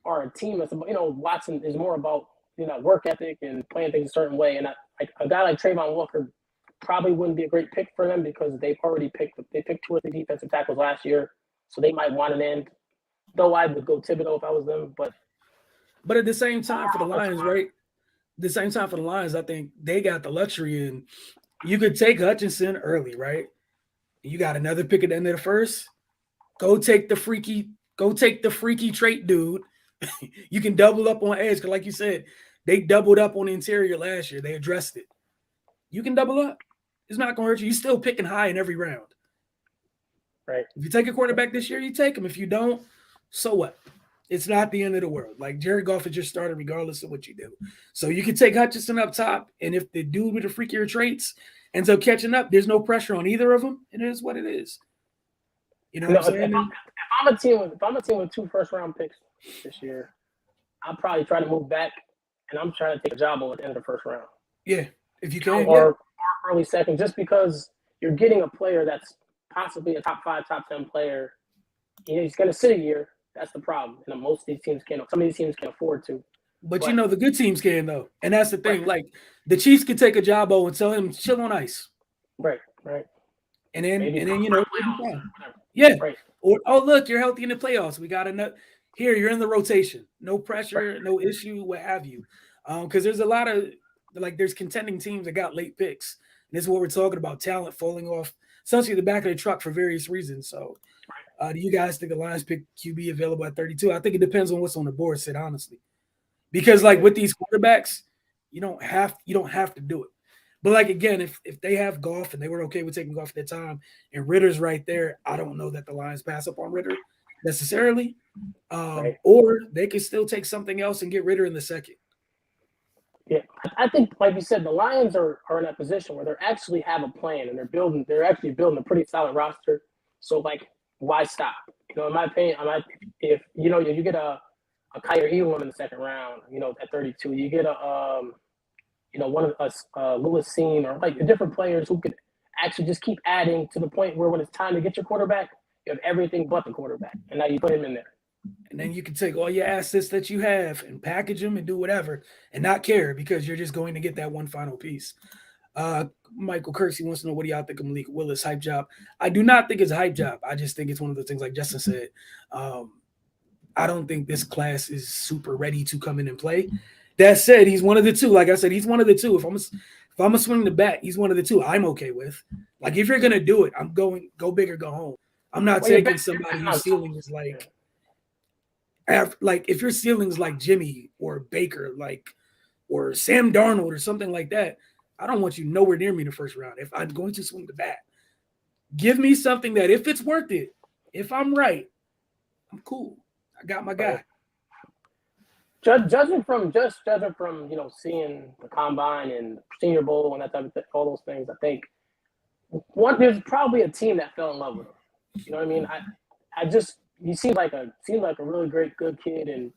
are a team that's, Watson is more about work ethic and playing things a certain way. And a guy like Trayvon Walker probably wouldn't be a great pick for them because they picked 2 or 3 defensive tackles last year. So they might want an end. Though I would go Thibodeau if I was them, but at the same time for the Lions, right? The same time for the Lions, I think they got the luxury and you could take Hutchinson early, right? You got another pick at the end of the first. Go take the freaky trait dude. You can double up on edge because, like you said, they doubled up on the interior last year. They addressed it. You can double up. It's not going to hurt you. You're still picking high in every round. Right. If you take a quarterback this year, you take him. If you don't, so what? It's not the end of the world. Like Jared Goff is your starter regardless of what you do. So you can take Hutchinson up top, and if the dude with the freakier traits ends up catching up, there's no pressure on either of them. It is what it is. You know what I'm saying? If I'm a team with 2 first-round picks this year, I'll probably try to move back, and I'm trying to take a job at the end of the first round. Yeah, if you can. Or early second, just because you're getting a player that's possibly a top 5, top 10 player. You know, he's going to sit a year. That's the problem. And most of these teams can't. Some of these teams can afford to. But you know, the good teams can, though. And that's the thing. Right. Like, the Chiefs could take a Jabo and tell him, chill on ice. Right. And then you know, yeah. Right. Or, oh, look, you're healthy in the playoffs. We got enough. Here, you're in the rotation. No pressure, no issue, what have you. Because there's a lot of, like, there's contending teams that got late picks. And this is what we're talking about, talent falling off, essentially the back of the truck for various reasons. So, do you guys think the Lions pick QB available at 32? I think it depends on what's on the board, Sid, honestly. Because, like, with these quarterbacks, you don't have to do it. But, like, again, if they have Goff and they were okay with taking Goff at that time and Ritter's right there, I don't know that the Lions pass up on Ritter necessarily. Or they could still take something else and get Ritter in the second. Yeah, I think, like you said, the Lions are in a position where they actually have a plan and they're actually building a pretty solid roster. So, like, why stop? You know, in my opinion, if you know you get a Cair Helen in the second round, you know, at 32, you get one of us, Lewis Seen, or like different players who could actually just keep adding to the point where when it's time to get your quarterback, you have everything but the quarterback, and now you put him in there. And then you can take all your assets that you have and package them and do whatever and not care because you're just going to get that one final piece. Michael Kersey wants to know, what do y'all think of Malik Willis' hype job? I do not think it's a hype job. I just think it's one of the things, like Justin said. I don't think this class is super ready to come in and play. That said, he's one of the two. Like I said, he's one of the two. If I'm a swing the bat, he's one of the two I'm okay with. Like, if you're going to do it, I'm going go big or go home. I'm not taking somebody whose ceiling is like if your ceiling is like Jimmy or Baker, or Sam Darnold or something like that, I don't want you nowhere near me in the first round. If I'm going to swing the bat, give me something that if it's worth it, if I'm right, I'm cool. I got my guy. Judging from seeing the combine and Senior Bowl and that type of thing, all those things, I think there's probably a team that fell in love with him. You know what I mean? He seemed like a really good kid, and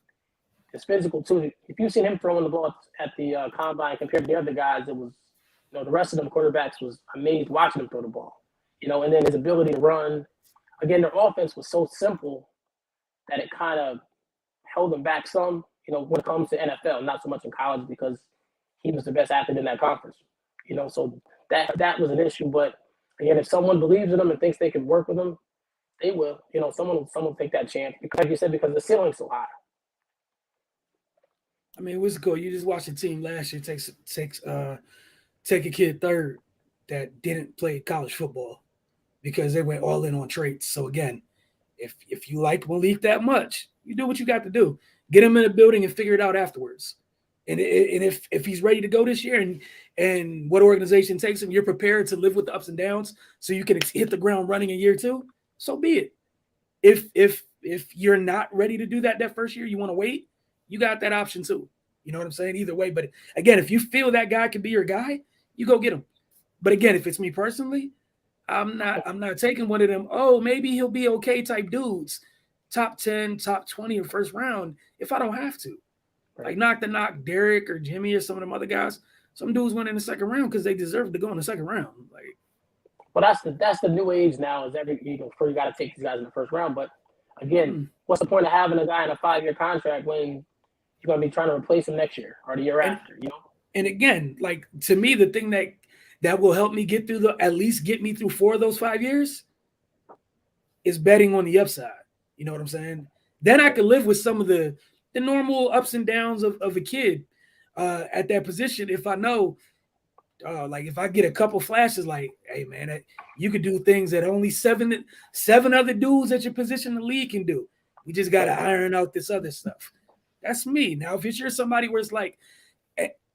his physical too. If you've seen him throwing the ball at the combine compared to the other guys, it was, you know, the rest of them quarterbacks was amazed watching him throw the ball. You know, and then his ability to run. Again, their offense was so simple that it kind of held them back some. You know, when it comes to NFL, not so much in college because he was the best athlete in that conference. You know, so that was an issue. But again, if someone believes in them and thinks they can work with them, they will. You know, someone will take that chance because, like you said, because the ceiling's so high. I mean, what's cool? You just watched a team last year take a kid third that didn't play college football because they went all in on traits. So again, if you like Malik that much, you do what you got to do. Get him in a building and figure it out afterwards. And if he's ready to go this year and what organization takes him, you're prepared to live with the ups and downs so you can hit the ground running in year 2, so be it. If you're not ready to do that first year, you want to wait, you got that option too. You know what I'm saying? Either way. But again, if you feel that guy could be your guy, you go get him. But again, if it's me personally, I'm not taking one of them, oh, maybe he'll be okay type dudes, top 10, top 20 or first round if I don't have to. Like knock Derek or Jimmy or some of them other guys. Some dudes went in the second round because they deserve to go in the second round. Like, well, that's the new age now. Is you got to take these guys in the first round. But again, what's the point of having a guy in a 5-year contract when you're going to be trying to replace him next year or the year after? You know. And again, like to me, the thing that will help me at least get me through 4 of those 5 years is betting on the upside. You know what I'm saying? Then I could live with some of the normal ups and downs of a kid at that position if I know, like if I get a couple flashes, like, hey man, you could do things that only seven other dudes at your position in the league can do. We just got to iron out this other stuff. That's me. Now, if you're somebody where it's like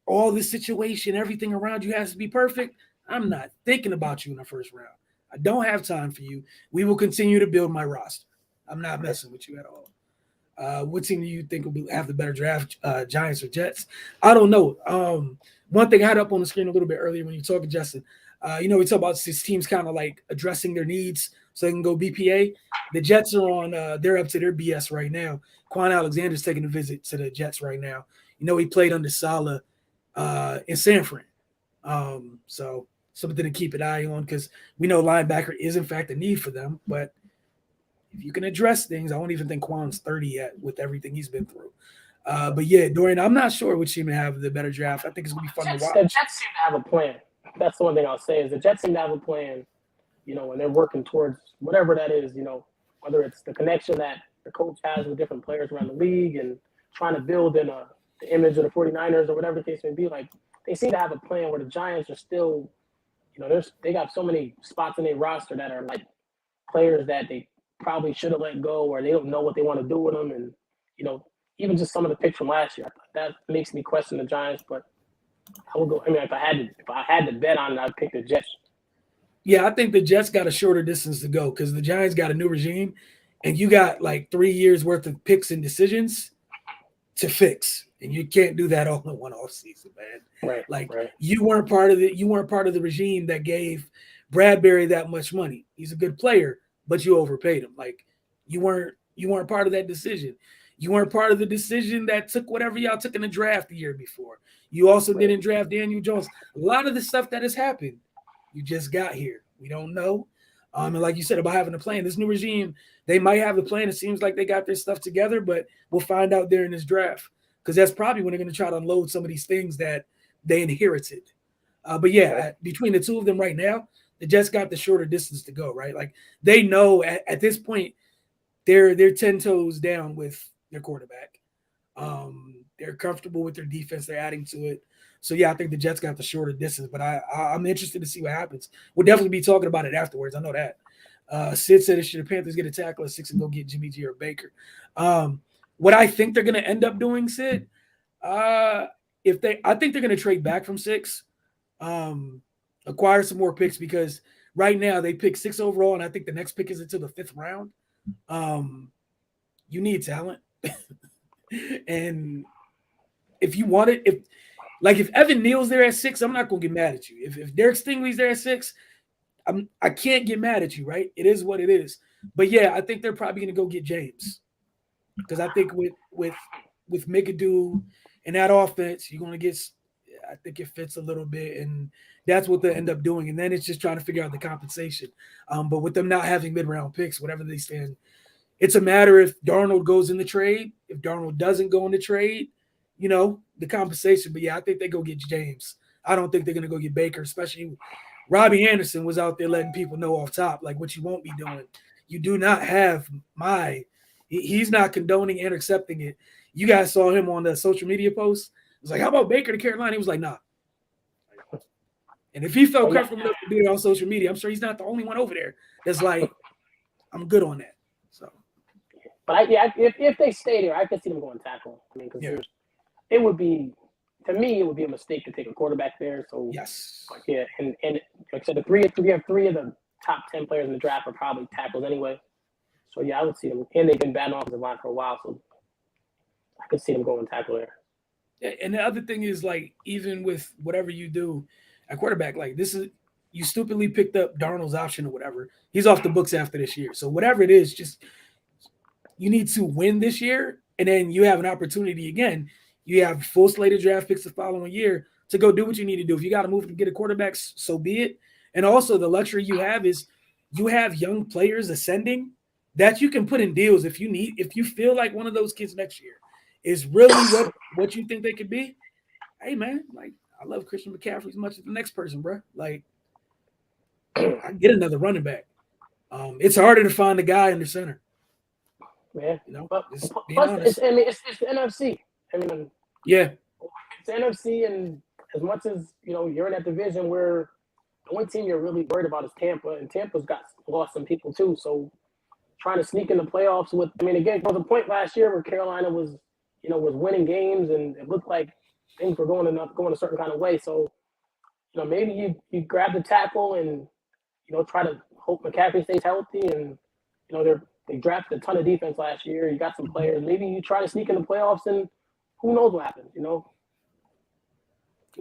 all the situation, everything around you has to be perfect, I'm not thinking about you in the first round. I don't have time for you. We will continue to build my roster. I'm not messing with you at all. What team do you think will have the better draft, Giants or Jets? I don't know. One thing I had up on the screen a little bit earlier when you talking, Justin, we talk about these teams kind of like addressing their needs so they can go BPA. The Jets are on, they're up to their BS right now. Quan Alexander's taking a visit to the Jets right now. He played under Saleh in San Fran. So something to keep an eye on because we know linebacker is, in fact, a need for them. But if you can address things, I don't even think Quan's 30 yet with everything he's been through. But yeah, Dorian, I'm not sure which team to have the better draft. I think it's going to be fun to watch. The Jets seem to have a plan. That's the one thing I'll say is the Jets seem to have a plan, and they're working towards whatever that is, whether it's the connection that the coach has with different players around the league and trying to build in the image of the 49ers or whatever the case may be. Like, they seem to have a plan where the Giants are still, they got so many spots in their roster that are like players that they probably should have let go or they don't know what they want to do with them. And, even just some of the picks from last year, that makes me question the Giants, but I would go. I mean, if I had to bet on it, I'd pick the Jets. Yeah, I think the Jets got a shorter distance to go because the Giants got a new regime, and you got like 3 years worth of picks and decisions to fix, and you can't do that all in one offseason, man. Right. You weren't part of it. You weren't part of the regime that gave Bradbury that much money. He's a good player, but you overpaid him. Like you weren't part of that decision. You weren't part of the decision that took whatever y'all took in the draft the year before. You also didn't draft Daniel Jones. A lot of the stuff that has happened, you just got here. We don't know. And like you said about having a plan, this new regime, they might have a plan. It seems like they got their stuff together, but we'll find out during this draft because that's probably when they're going to try to unload some of these things that they inherited. But yeah, between the two of them right now, they just got the shorter distance to go, right? Like they know at this point, they're 10 toes down with their quarterback. They're comfortable with their defense. They're adding to it. So, yeah, I think the Jets got the shorter distance, but I'm interested to see what happens. We'll definitely be talking about it afterwards. I know that. Sid said, should the Panthers get a tackle at 6 and go get Jimmy G or Baker? What I think they're going to end up doing, Sid, I think they're going to trade back from 6, acquire some more picks because right now they pick 6 overall, and I think the next pick is until the 5th round. You need talent. And if you want it, if Evan Neal's there at 6, I'm not gonna get mad at you. If Derek Stingley's there at 6, I can't get mad at you, right? It is what it is. But yeah, I think they're probably gonna go get James because I think with McAdoo and that offense, you're gonna get. I think it fits a little bit, and that's what they end up doing. And then it's just trying to figure out the compensation. But with them not having mid-round picks, whatever they stand. It's a matter if Darnold goes in the trade. If Darnold doesn't go in the trade, the compensation. But, yeah, I think they go get James. I don't think they're going to go get Baker, especially Robbie Anderson was out there letting people know off top, like what you won't be doing. You do not have he's not condoning and accepting it. You guys saw him on the social media post. It was like, how about Baker to Carolina? He was like, nah. And if he felt comfortable enough to do it on social media, I'm sure he's not the only one over there that's like, I'm good on that. So. But if they stay there, I could see them going tackle. I mean, because it would be, to me, it would be a mistake to take a quarterback there. So yes, yeah, and like I said, we have 3 of the top 10 players in the draft are probably tackles anyway. So yeah, I would see them, and they've been batting off the line for a while, so I could see them going tackle there. Yeah, and the other thing is like even with whatever you do at quarterback, like this is you stupidly picked up Darnold's option or whatever. He's off the books after this year. So whatever it is, just you need to win this year, and then you have an opportunity again. You have full slate of draft picks the following year to go do what you need to do. If you got to move to get a quarterback, so be it. And also the luxury you have is you have young players ascending that you can put in deals if you feel like one of those kids next year is really what you think they could be. Hey man, like I love Christian McCaffrey as much as the next person, bro. Like I get another running back. It's harder to find a guy in the center. Yeah, You know, but just being plus, honest. it's the NFC. I mean, Yeah, it's the NFC, and as much as you're in that division where the only team you're really worried about is Tampa, and Tampa's lost some people too. So trying to sneak in the playoffs again, there was a point last year where Carolina was winning games, and it looked like things were going a certain kind of way. So maybe you grab the tackle and try to hope McCaffrey stays healthy, and they drafted a ton of defense last year. You got some players. Maybe you try to sneak in the playoffs, and who knows what happens,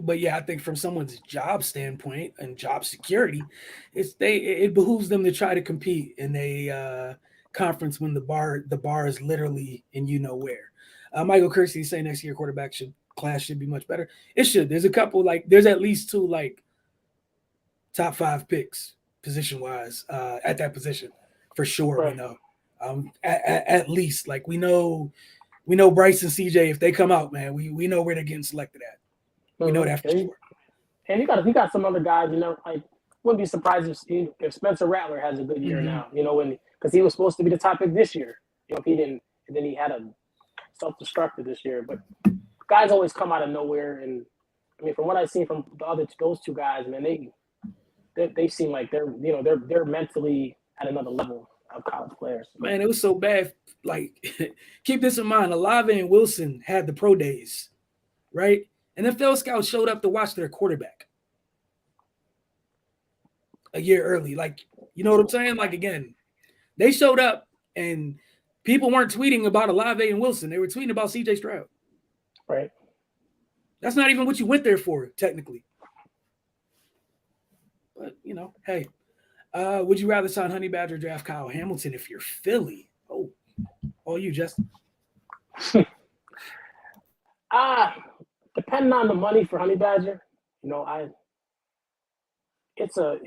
but yeah, I think from someone's job standpoint and job security, it behooves them to try to compete in a conference when the bar is literally in where. Michael Kersey saying next year class should be much better. It should. There's a couple there's at least two top 5 picks position wise at that position for sure. Right. We know at least we know Bryce and CJ, if they come out, man, we know where they're getting selected at. We know that for sure. And you got some other guys, wouldn't be surprised if Spencer Rattler has a good year now, because he was supposed to be the top pick this year. If he didn't, and then he had a self-destructive this year. But guys always come out of nowhere, and I mean, from what I've seen from those two guys, man, they seem like they're mentally at another level of college players. Man, it was so bad. Keep this in mind: Olave and Wilson had the pro days, right? NFL scouts showed up to watch their quarterback a year early. You know what I'm saying? Again, they showed up and people weren't tweeting about Olave and Wilson. They were tweeting about CJ Stroud. Right. That's not even what you went there for, technically. But, hey, would you rather sign Honey Badger or draft Kyle Hamilton if you're Philly? Oh, you, Justin. Depending on the money for Honey Badger, he's a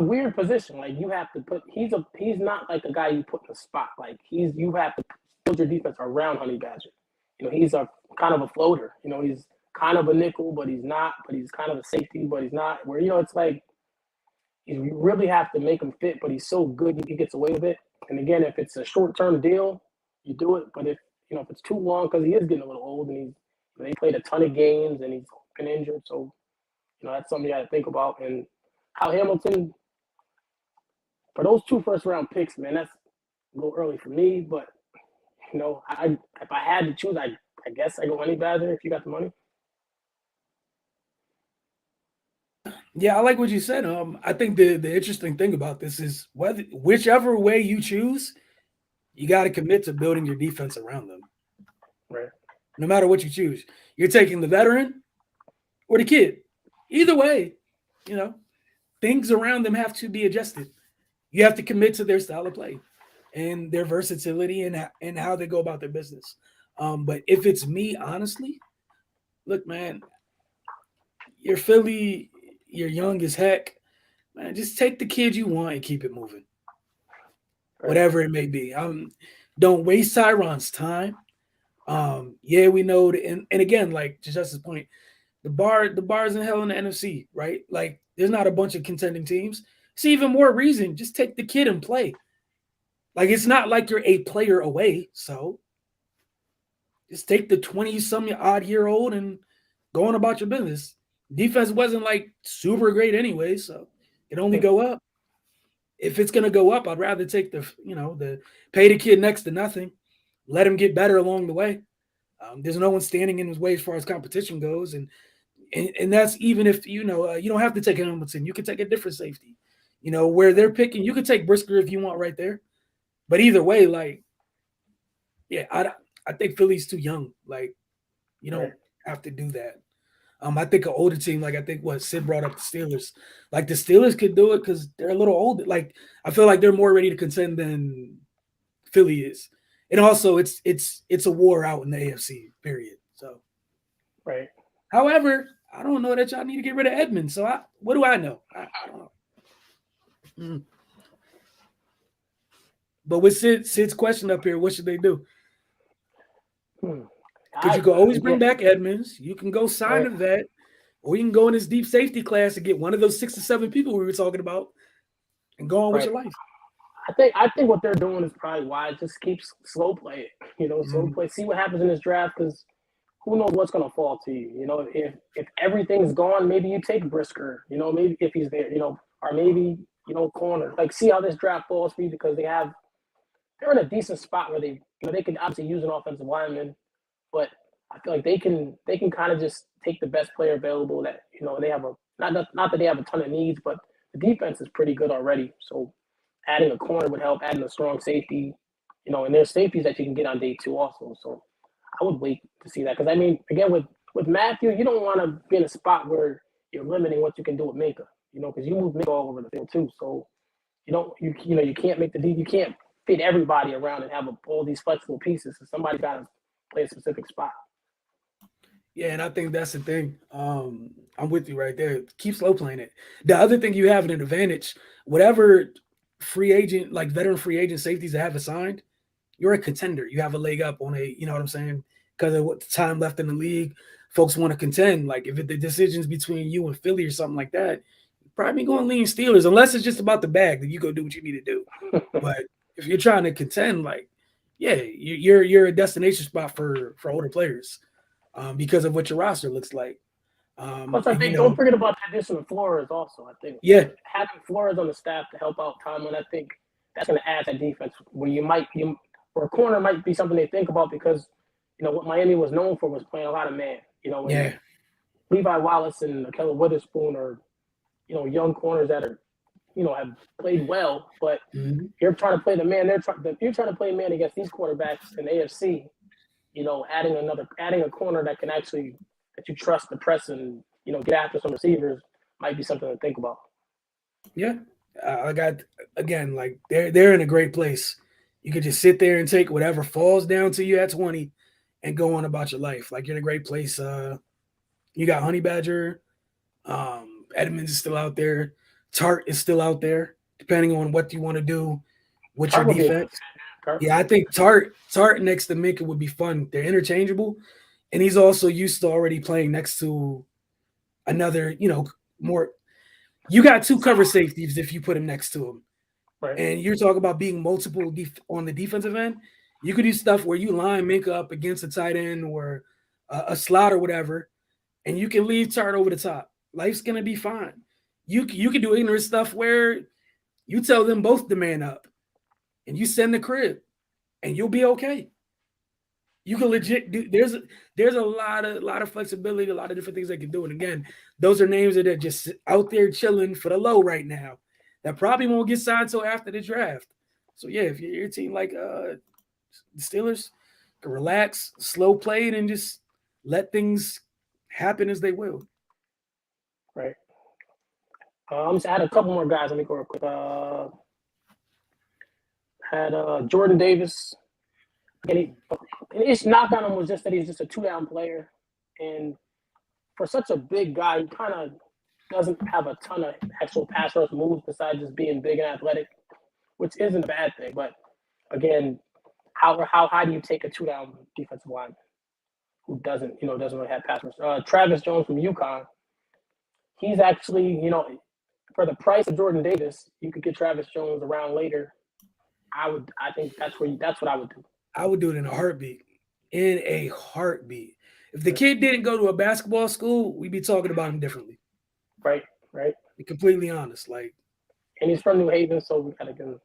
weird position. You have to put he's not like a guy you put in the spot. You have to build your defense around Honey Badger. He's a kind of a floater. He's kind of a nickel, but he's not. But he's kind of a safety, but he's not. Where it's you really have to make him fit, but he's so good he gets away with it. And again, if it's a short-term deal, you do it. But if it's too long, because he is getting a little old and he played a ton of games and he's been injured, so that's something you got to think about. And Kyle Hamilton, for those 2 first-round picks, man, that's a little early for me. But if I had to choose, I guess I go Honey Badger if you got the money. Yeah, I like what you said. I think the interesting thing about this is whichever way you choose, you got to commit to building your defense around them. Right. No matter what you choose, you're taking the veteran or the kid. Either way, things around them have to be adjusted. You have to commit to their style of play and their versatility and how they go about their business. But if it's me, honestly, look, man, you're Philly, you're young as heck, man, just take the kid you want and keep it moving. Right. Whatever it may be. Don't waste Tyron's time. Yeah, we know, and again, to Justin's point, the bar's in hell in the NFC, right? There's not a bunch of contending teams. It's even more reason, just take the kid and play. It's not like you're a player away, so just take the 20-some-odd-year-old and go on about your business. Defense wasn't super great anyway, so it only go up. If it's gonna go up, I'd rather take the pay the kid next to nothing, let him get better along the way. There's no one standing in his way as far as competition goes, and that's even if you don't have to take Hamilton. You can take a different safety. Where they're picking, you could take Brisker if you want right there. But either way, yeah, I think Philly's too young. You don't have to do that. I think an older team, I think what Sid brought up the Steelers. The Steelers could do it because they're a little older. I feel like they're more ready to contend than Philly is. And also it's a war out in the AFC, period. So right. However, I don't know that y'all need to get rid of Edmonds. So what do I know? I don't know. Mm. But with Sid's question up here, what should they do? Because you can always bring back Edmonds. You can go sign a vet, or you can go in this deep safety class and get one of those 6 or 7 people we were talking about and go on with your life. I think what they're doing is probably wise. Just keep slow play it. Slow play. See what happens in this draft because who knows what's going to fall to you. If everything's gone, maybe you take Brisker. Maybe if he's there. Or maybe corner. Like see how this draft falls for you because they're in a decent spot where they can obviously use an offensive lineman, but I feel like they can kind of just take the best player available that they have not that they have a ton of needs, but the defense is pretty good already. So adding a corner would help, adding a strong safety, and there's safeties that you can get on day 2 also. So I would wait to see that because again with Matthew, you don't want to be in a spot where you're limiting what you can do with Minka, because you move Minka all over the field too. So you can't make you can't fit everybody around and have all these flexible pieces. So somebody got to play a specific spot. Yeah, and I think that's the thing. I'm with you right there. Keep slow playing it. The other thing you have an advantage, whatever free agent, like veteran free agent safeties that have assigned, you're a contender. You have a leg up on you know what I'm saying? Because of what time left in the league, folks want to contend. Like if the decision's between you and Philly or something like that, you're probably going to lean Steelers, unless it's just about the bag, then you go do what you need to do. But if you're trying to contend, like, yeah, you're a destination spot for older players. Because of what your roster looks like. Plus, I think don't forget about the addition of Flores also. I think having Flores on the staff to help out Tomlin, I think that's going to add that defense where where a corner might be something they think about because what Miami was known for was playing a lot of man. Levi Wallace and Akella Witherspoon are young corners that are have played well, but you're trying to play the man. You're trying to play man against these quarterbacks in the AFC. Adding a corner that can actually that you trust to press and get after some receivers might be something to think about. Yeah, I got again like they're in a great place. You could just sit there and take whatever falls down to you at 20 and go on about your life. Like you're in a great place. You got Honey Badger, Edmonds is still out there, Tart is still out there. Depending on what you want to do with your defense. Yeah, I think Tart next to Minka would be fun. They're interchangeable, and he's also used to already playing next to another, more. You got 2 cover safeties if you put him next to him, right. And you're talking about being multiple on the defensive end. You could do stuff where you line Minka up against a tight end or a slot or whatever, and you can leave Tart over the top. Life's gonna be fine. You can do ignorant stuff where you tell them both to man up. And you send the crib, and you'll be okay. You can legit do. There's a lot of flexibility, a lot of different things they can do. And again, those are names that are just out there chilling for the low right now. That probably won't get signed until after the draft. So yeah, if you're a team like the Steelers, can relax, slow play it, and just let things happen as they will. Right. Just add a couple more guys. Let me go real quick. Had Jordan Davis. And his knock on him was just that he's just a 2-down player. And for such a big guy, he kind of doesn't have a ton of actual pass rush moves besides just being big and athletic, which isn't a bad thing. But again, how high do you take a 2-down defensive lineman who doesn't really have pass rush? Travis Jones from UConn. He's actually, for the price of Jordan Davis, you could get Travis Jones around later. I think that's what I would do. I would do it in a heartbeat. In a heartbeat. If the kid didn't go to a basketball school, we'd be talking about him differently. Right. Be completely honest. And he's from New Haven, so we gotta give him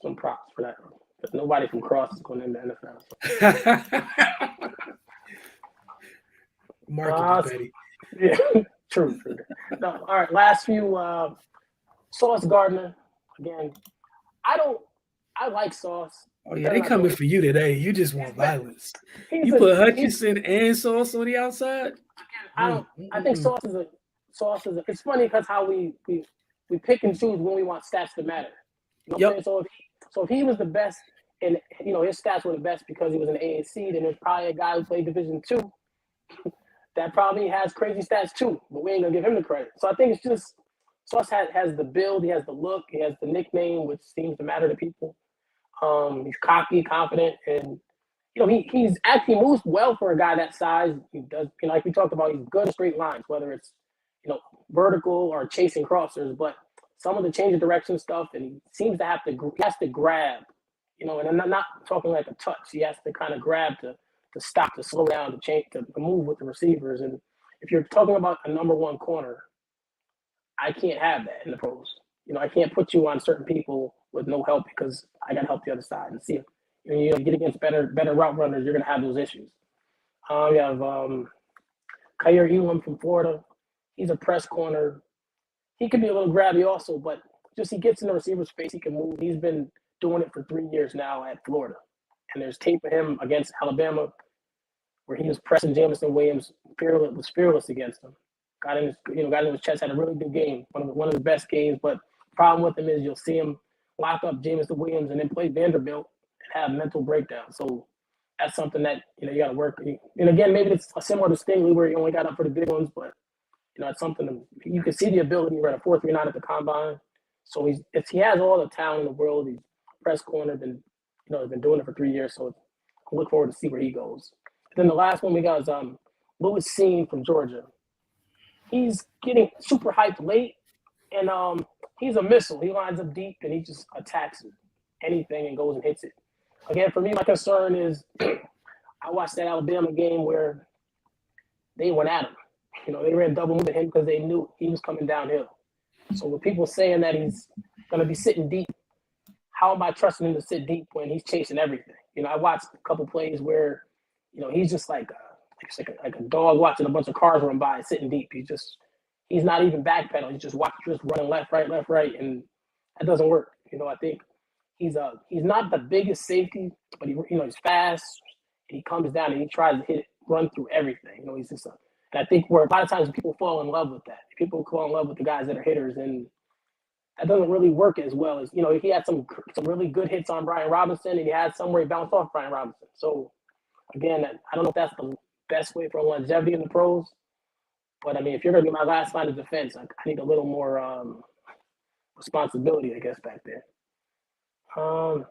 some props for that. But nobody from Cross is going into the NFL. Market petty. Yeah, true. No, all right, last few. Sauce Gardner again. I like Sauce. Oh yeah, they coming for you today. You just want violence. You put Hutchinson and Sauce on the outside. I think Sauce is a. It's funny because how we pick and choose when we want stats to matter. You know what I'm saying? So if he was the best, and his stats were the best because he was an AAC, then there's probably a guy who played Division II that probably has crazy stats too, but we ain't gonna give him the credit. So I think it's just Sauce has the build, he has the look, he has the nickname, which seems to matter to people. He's cocky, confident, and he's actually moves well for a guy that size. He does, like we talked about, he's good at straight lines, whether it's vertical or chasing crossers. But some of the change of direction stuff, and he seems to he has to grab, and I'm not talking like a touch. He has to kind of grab to stop, to slow down, to change, to move with the receivers. And if you're talking about a number one corner, I can't have that in the pros. I can't put you on certain people with no help because I got to help the other side and see if you get against better route runners, you're going to have those issues. You have Cair Helen from Florida. He's a press corner. He can be a little grabby also, but just he gets in the receiver's face, he can move. He's been doing it for 3 years now at Florida. And there's tape of him against Alabama where he was pressing Jameson Williams, was fearless against him. Got in his chest, had a really good game, one of the best games. But the problem with him is you'll see him lock up Jameson Williams and then play Vanderbilt and have mental breakdown. So that's something that you got to work. And again, maybe it's similar to Stingley where he only got up for the big ones, but it's something you can see the ability. He ran a 4.39 at the combine, so he has all the talent in the world. He's press corner, been doing it for 3 years. So I look forward to see where he goes. And then the last one we got is Lewis Seen from Georgia. He's getting super hyped late, and he's a missile. He lines up deep and he just attacks anything and goes and hits it. Again, for me, my concern is I watched that Alabama game where they went at him. They ran double move at him because they knew he was coming downhill. So with people saying that he's going to be sitting deep, how am I trusting him to sit deep when he's chasing everything? I watched a couple plays where, he's just like a dog watching a bunch of cars run by, sitting deep. He's not even backpedaling. He's just running left, right, and that doesn't work. I think he's not the biggest safety, but he's fast and he comes down and he tries to run through everything. He's just and I think where a lot of times people fall in love with that. People fall in love with the guys that are hitters, and that doesn't really work as well as he had some really good hits on Brian Robinson, and he had some where he bounced off Brian Robinson. So again, I don't know if that's the best way for longevity in the pros, but I mean, if you're going to be my last line of defense, I need a little more responsibility, I guess, back there. And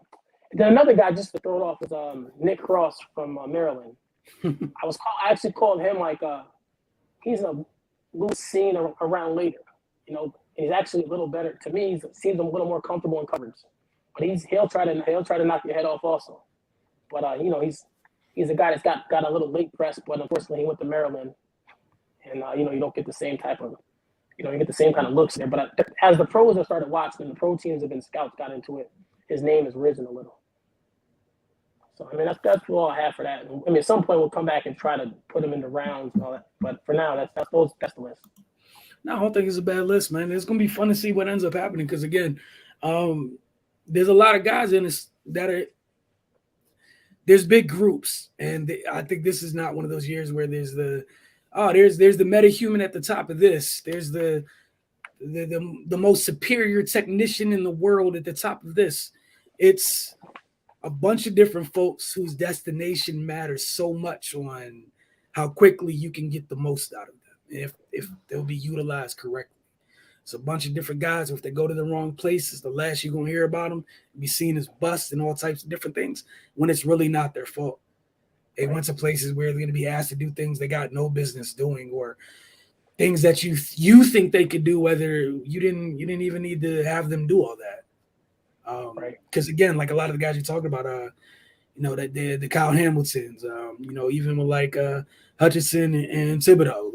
then another guy, just to throw it off, is Nick Cross from Maryland. I actually called him he's a loose scene around later, and he's actually a little better to me. He seems a little more comfortable in coverage, but he'll try to knock your head off also. But he's a guy that's got a little late press, but unfortunately he went to Maryland, and you don't get the same type of you get the same kind of looks there. But as the pros have started watching, and the pro teams have been scouts got into it, his name has risen a little. So, I mean, that's all I have for that. I mean, at some point we'll come back and try to put him into rounds and all that. But for now, that's the list. No, I don't think it's a bad list, man. It's going to be fun to see what ends up happening because, again, there's a lot of guys in this there's big groups. And I think this is not one of those years where there's the metahuman at the top of this. There's the most superior technician in the world at the top of this. It's a bunch of different folks whose destination matters so much on how quickly you can get the most out of them if they'll be utilized correctly. It's a bunch of different guys. If they go to the wrong places, the last you're going to hear about them be seen as bust and all types of different things when it's really not their fault. They went to places where they're going to be asked to do things they got no business doing, or things that you think they could do, whether you didn't even need to have them do all that. Because again, like a lot of the guys you talked about, that the Kyle Hamiltons, even with Hutchinson and Thibodeau,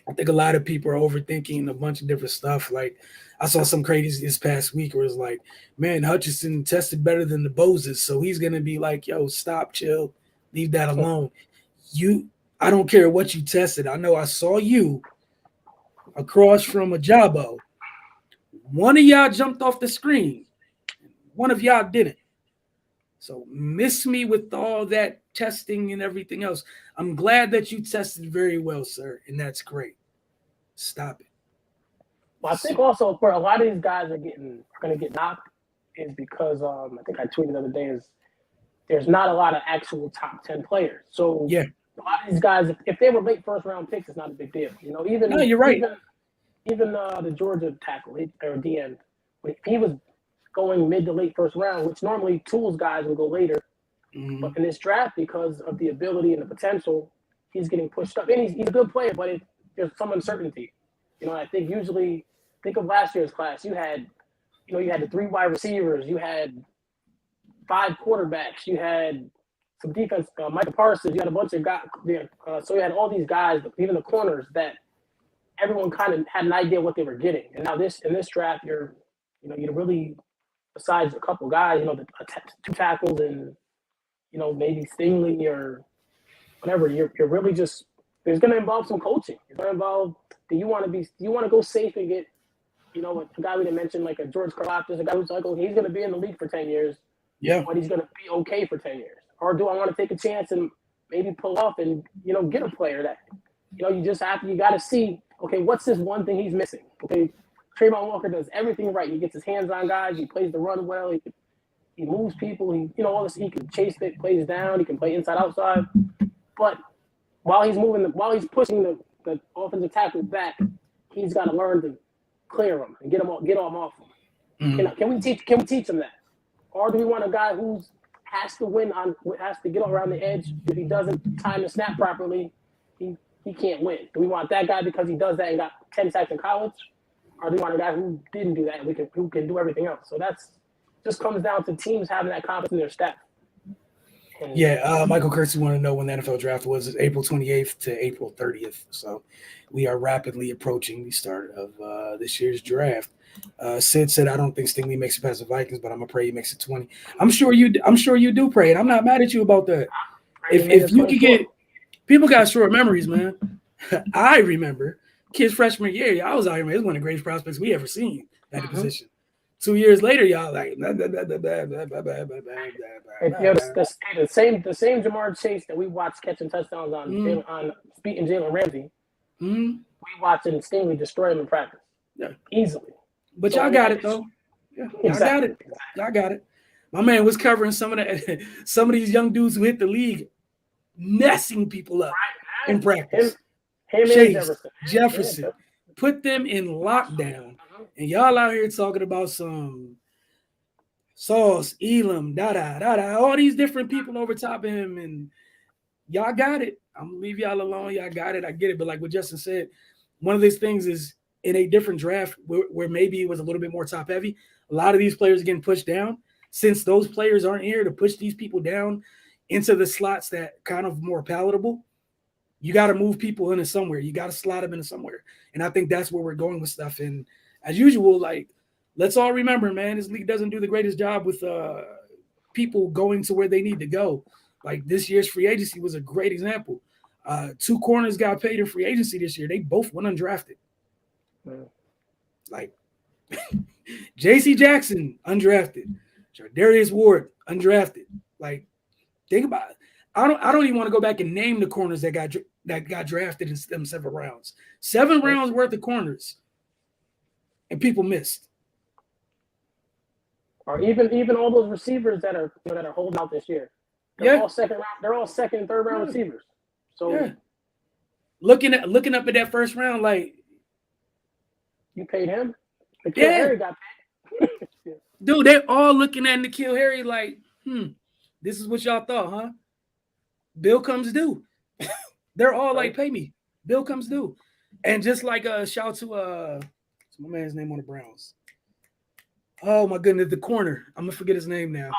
I think a lot of people are overthinking a bunch of different stuff. Like I saw some crazy this past week where it's like, man, Hutchinson tested better than the Boses, so he's gonna be like, yo, stop, chill, leave that alone. I don't care what you tested. I know I saw you across from a Jabo. One of y'all jumped off the screen. One of y'all didn't. So miss me with all that testing and everything else. I'm glad that you tested very well, sir, and that's great. Stop it. Well, I think also where a lot of these guys are going to get knocked is because I think I tweeted the other day is there's not a lot of actual top 10 players. So yeah, a lot of these guys, if they were late first round picks, it's not a big deal. No, you're right. Even the Georgia tackle or DN, if he was going mid to late first round, which normally tools guys will go later, but in this draft, because of the ability and the potential, he's getting pushed up. And he's a good player, but there's some uncertainty. I think usually think of last year's class. You had the 3 wide receivers. You had 5 quarterbacks. You had some defense, Michael Parsons. You had a bunch of guys. So you had all these guys, even the corners, that everyone kind of had an idea what they were getting. And now in this draft, you're really, besides a couple guys, the 2 tackles and maybe Stingley or whatever, you're really just, there's going to involve some coaching. It's going to involve, do you want to go safe and get, a guy we didn't mention, like a George Karlaftis, a guy who's like, he's going to be in the league for 10 years, but he's going to be okay for 10 years. Or do I want to take a chance and maybe pull off and, get a player that, you got to see, okay, what's this one thing he's missing? Okay, Trayvon Walker does everything right. He gets his hands on guys. He plays the run well. He moves people. All this. He can chase it, plays down. He can play inside, outside. But while he's pushing the offensive tackle back, he's got to learn to clear him and get him off him. Mm-hmm. Can we teach him that? Or do we want a guy who has to get around the edge? If he doesn't time the snap properly, he can't win. Do we want that guy because he does that and got 10 sacks in college? Or do we want a guy who didn't do that and who can do everything else? So that's just comes down to teams having that confidence in their staff. Michael Kurtz wanted to know when the NFL draft was. April 28th to April 30th. So we are rapidly approaching the start of this year's draft. Sid said, I don't think Stingley makes it past the Vikings, but I'm going to pray he makes it 20. I'm sure you do pray, and I'm not mad at you about that. If you could get – people got short memories, man. I remember kids freshman year, I was out here, man. It was one of the greatest prospects we ever seen at the position. 2 years later, y'all like the same Jamar Chase that we watched catching touchdowns on beating Jalen Ramsey. We watching Stingley destroy him in practice. Yeah, easily. But y'all got it though. Yeah, y'all got it. My man was covering some of these young dudes who hit the league, messing people up in practice. Him Chase, Jefferson, put them in lockdown. And y'all out here talking about some Sauce, Elam, all these different people over top of him, and y'all got it. I'm gonna leave y'all alone. Y'all got it. I get it. But like what Justin said, one of these things is in a different draft where maybe it was a little bit more top heavy. A lot of these players are getting pushed down. Since those players aren't here to push these people down into the slots that kind of more palatable, you got to move people into somewhere. You got to slot them into somewhere. And I think that's where we're going with stuff. And as usual, like, let's all remember, man, this league doesn't do the greatest job with people going to where they need to go. Like this year's free agency was a great example. 2 corners got paid in free agency this year. They both went undrafted. Like J.C. Jackson, undrafted. Darius Ward, undrafted. Like, think about it. I don't even want to go back and name the corners that got drafted in them 7 rounds. 7 rounds worth of corners, and people missed. Or even all those receivers that are holding out this year. They're all second round. They're all second and third round receivers. So looking up at that first round, like, you paid him. N'Keal Harry got paid. Dude, they're all looking at N'Keal Harry like, this is what y'all thought, huh? Bill comes due. They're all like, pay me. Bill comes due. And just like a shout to what's my man's name on the Browns? Oh my goodness, the corner. I'm gonna forget his name now.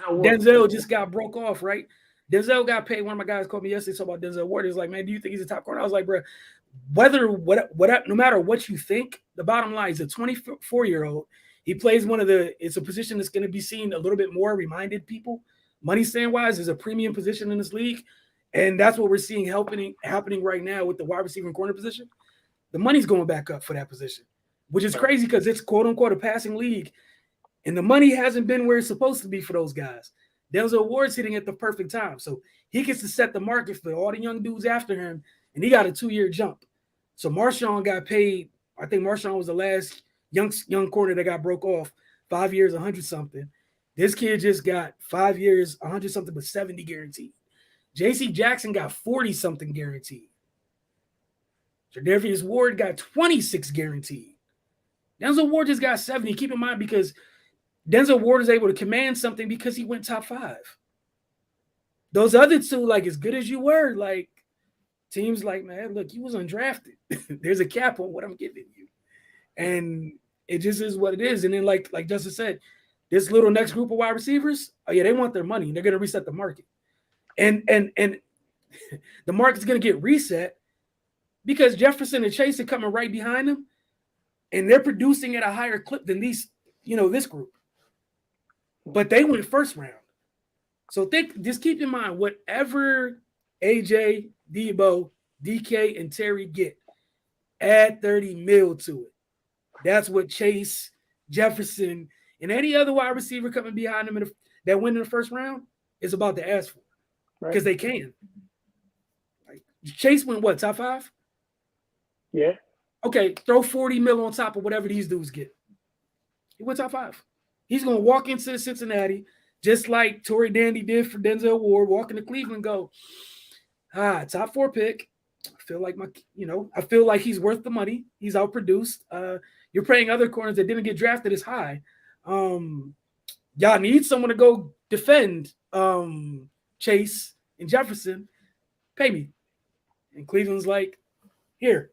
Denzel just got broke off, right? Denzel got paid. One of my guys called me yesterday talking about Denzel Ward. He's like, man, do you think he's a top corner? I was like, bro, no matter what you think, the bottom line is a 24-year-old. He plays it's a position that's going to be seen a little bit more, reminded people, money stand wise, is a premium position in this league. And that's what we're seeing happening right now with the wide receiver and corner position. The money's going back up for that position, which is crazy because it's quote unquote a passing league. And the money hasn't been where it's supposed to be for those guys. Denzel Ward's hitting at the perfect time. So he gets to set the market for all the young dudes after him, and he got a 2-year jump. So Marshawn got paid. I think Marshawn was the last young corner that got broke off, 5 years, 100-something. This kid just got 5 years, 100-something, but 70 guaranteed. J.C. Jackson got 40-something guaranteed. Tre'Davious Ward got 26 guaranteed. Denzel Ward just got 70. Keep in mind, because Denzel Ward is able to command something because he went top 5. Those other two, like, as good as you were, like, teams like, man, look, you was undrafted. There's a cap on what I'm giving you. And it just is what it is. And then, like Justin said, this little next group of wide receivers, oh yeah, they want their money. They're going to reset the market. And the market's going to get reset because Jefferson and Chase are coming right behind them, and they're producing at a higher clip than these, this group. But they went first round. So just keep in mind, whatever AJ, Debo, DK, and Terry get, add 30 mil to it. That's what Chase, Jefferson, and any other wide receiver coming behind them that win in the first round is about to ask for. Because they can. Like, Chase went what, top 5? Yeah. Okay, throw 40 mil on top of whatever these dudes get. He went top 5. He's going to walk into Cincinnati, just like Torrey Dandy did for Denzel Ward, walk into Cleveland and go, top 4 pick. I feel like I feel like he's worth the money. He's outproduced. You're paying other corners that didn't get drafted as high. Y'all need someone to go defend Chase and Jefferson. Pay me. And Cleveland's like, here.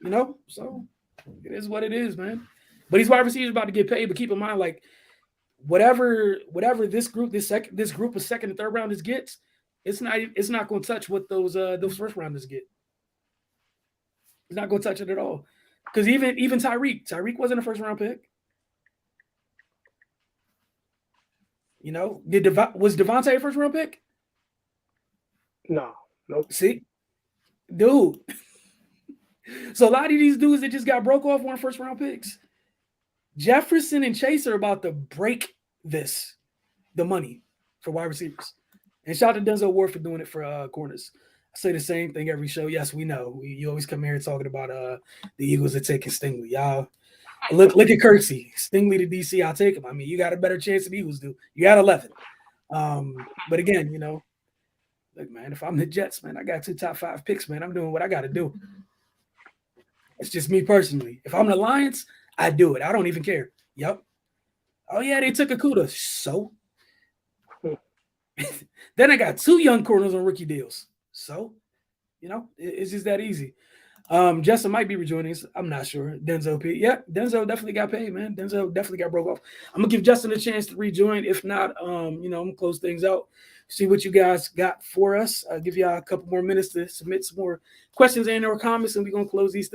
Yeah, so it is what it is, man. But these wide receivers about to get paid. But keep in mind, like, whatever this group of second and third rounders gets, it's not going to touch what those first rounders get. It's not going to touch it at all. Because even Tyreek wasn't a first round pick. Was Davonte a first round pick? No. Nope. See, dude. So a lot of these dudes that just got broke off weren't first round picks. Jefferson and Chase are about to break the money for wide receivers. And shout out to Denzel Ward for doing it for corners. I say the same thing every show. Yes, we know. You always come here talking about the Eagles are taking Stingley. Y'all look at Kirksey. Stingley to DC, I'll take him. I mean, you got a better chance than Eagles do. You got 11. But again, look, man, if I'm the Jets, man, I got 2 top 5 picks, man. I'm doing what I got to do. It's just me personally. If I'm the Lions, I do it. I don't even care. Yep. Oh, yeah, they took Akuda. So? Then I got 2 young corners on rookie deals. So, it's just that easy. Justin might be rejoining us. I'm not sure. Denzel P. Yeah, Denzel definitely got paid, man. Denzel definitely got broke off. I'm going to give Justin a chance to rejoin. If not, I'm going to close things out. See what you guys got for us. I'll give y'all a couple more minutes to submit some more questions and or comments, and we're going to close this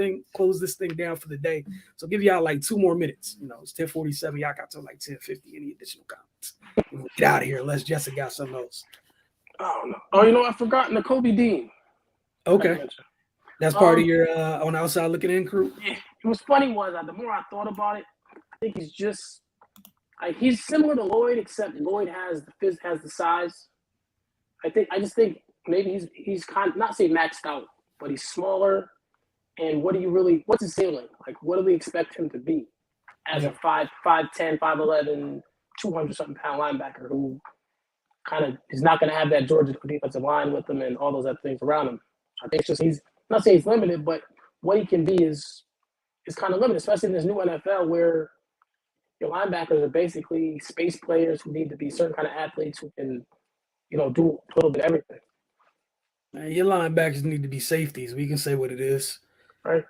thing down for the day. So give y'all like 2 more minutes. It's 10:47. Y'all got to like 10:50. Any additional comments? We'll get out of here unless Justin got something else. Oh, no. Oh, I forgot Nakobe Dean. Okay. That's part of your on the outside looking in crew? Yeah. It was funny the more I thought about it, I think he's just he's similar to Lloyd, except Lloyd has the size. I just think maybe he's kind of, not say maxed out, but he's smaller. And what's his ceiling? Like, what do we expect him to be as a 5'10", 5'11", 200-something pound linebacker who kind of is not going to have that Georgia defensive line with him and all those other things around him. I think it's just he's not saying he's limited, but what he can be is kind of limited, especially in this new NFL where your linebackers are basically space players who need to be certain kind of athletes who can, do a little bit of everything. Man, your linebackers need to be safeties. We can say what it is. Right.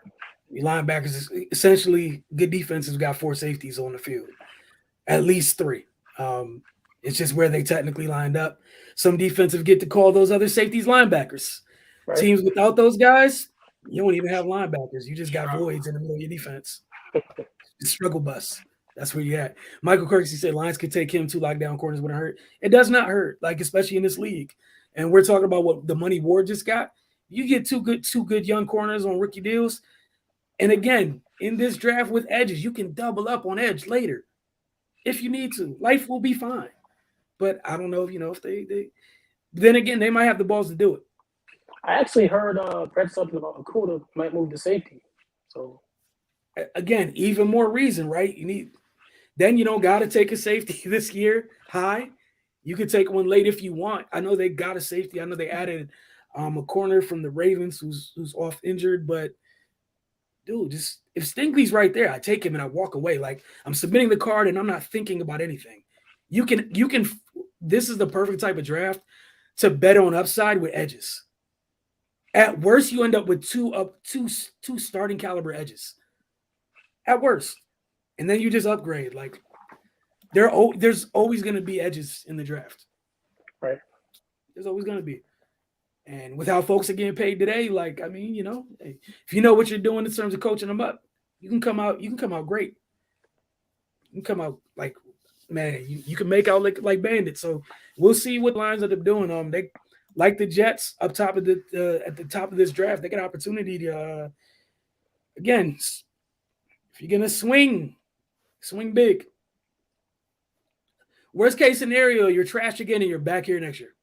Your linebackers, essentially, good defenses got 4 safeties on the field. At least 3. It's just where they technically lined up. Some defensive get to call those other safeties linebackers. Right. Teams without those guys, you don't even have linebackers. You just got voids in the middle of your defense. Struggle bus. That's where you at. Michael Kirksey said Lions could take him 2 lockdown corners wouldn't hurt. It does not hurt, like especially in this league. And we're talking about what the money Ward just got. You get two good young corners on rookie deals. And again, in this draft with edges, you can double up on edge later if you need to. Life will be fine. But I don't know if they then again, they might have the balls to do it. I actually heard read something about Equanu might move to safety. So again, even more reason, right? Then you don't got to take a safety this year high. You could take one late if you want. I know they got a safety. I know they added a corner from the Ravens who's off injured, but dude, just if Stingley's right there, I take him and I walk away. Like I'm submitting the card and I'm not thinking about anything. You can. This is the perfect type of draft to bet on upside with edges. At worst, you end up with two starting caliber edges. At worst, and then you just upgrade. Like there's always going to be edges in the draft. Right. There's always going to be. And with how folks are getting paid today, like I mean, if you know what you're doing in terms of coaching them up, you can come out great. You can come out like, man, you can make out like bandits. So we'll see what lines end up doing. They like the Jets up top of at the top of this draft, they get an opportunity to again, if you're gonna swing big. Worst case scenario, you're trash again and you're back here next year.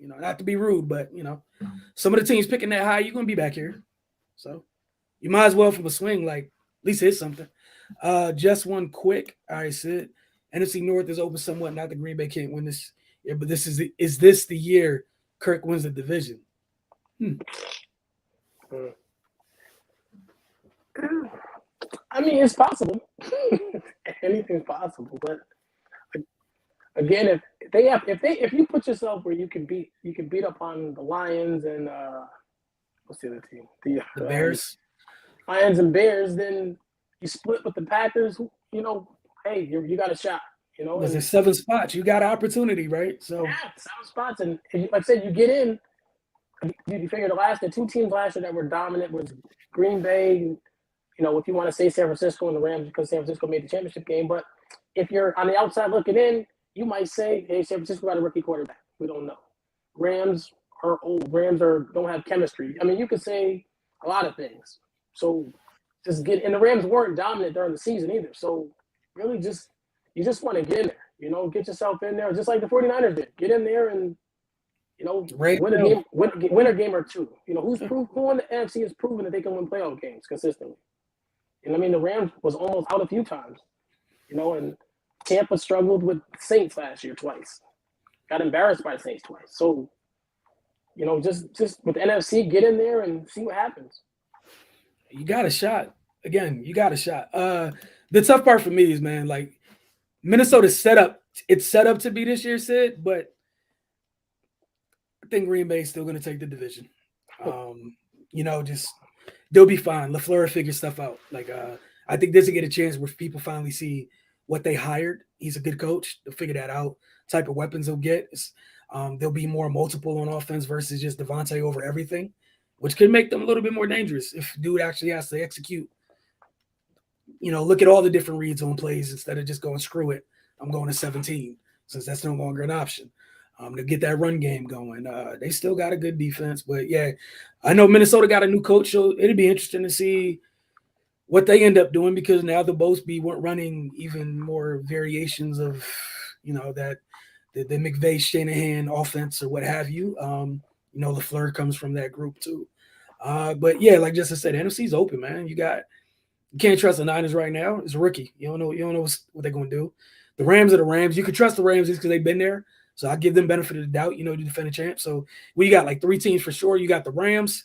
Not to be rude, but some of the teams picking that high, you're gonna be back here. So you might as well from a swing, like at least hit something. Just one quick. All right, Sid. NFC North is open somewhat. Not that Green Bay can't win this year, but is this the year Kirk wins the division? I mean, it's possible. Anything's possible, but again, if you put yourself where you can beat up on the Lions and what's the other team? The Bears. Lions and Bears, then you split with the Packers. Hey, you got a shot. There's 7 spots. You got an opportunity, right? So yeah, 7 spots, and like I said, you get in. You figure the 2 teams last year that were dominant was Green Bay. If you want to say San Francisco and the Rams because San Francisco made the championship game, but if you're on the outside looking in, you might say, hey, San Francisco got a rookie quarterback. We don't know. Rams are old. Don't have chemistry. I mean, you could say a lot of things. So and the Rams weren't dominant during the season either. So really you just want to get in there, get yourself in there, just like the 49ers did. Get in there and, win a game or two. Who in the NFC has proven that they can win playoff games consistently? I mean, the Rams was almost out a few times, and Tampa struggled with Saints last year twice. Got embarrassed by the Saints twice. So, just with the NFC, get in there and see what happens. You got a shot. Again, you got a shot. The tough part for me is, man, like Minnesota's set up. It's set up to be this year, Sid, but I think Green Bay is still going to take the division. They'll be fine. LaFleur figure stuff out. Like, I think this will get a chance where people finally see what they hired. He's a good coach. They'll figure that out. Type of weapons they'll get. They'll be more multiple on offense versus just Davonte over everything, which could make them a little bit more dangerous if dude actually has to execute. Look at all the different reads on plays instead of just going, screw it, I'm going to 17, since that's no longer an option. To get that run game going. They still got a good defense, but yeah, I know Minnesota got a new coach, so it'd be interesting to see what they end up doing because now they'll both be running even more variations of, that the McVay Shanahan offense or what have you. LaFleur comes from that group too. But yeah, like just I said, NFC's open, man. You can't trust the Niners right now. It's a rookie. You don't know what they're going to do. The Rams are the Rams. You can trust the Rams just because they've been there. So I give them benefit of the doubt, to defend a champ. So we got like 3 teams for sure. You got the Rams,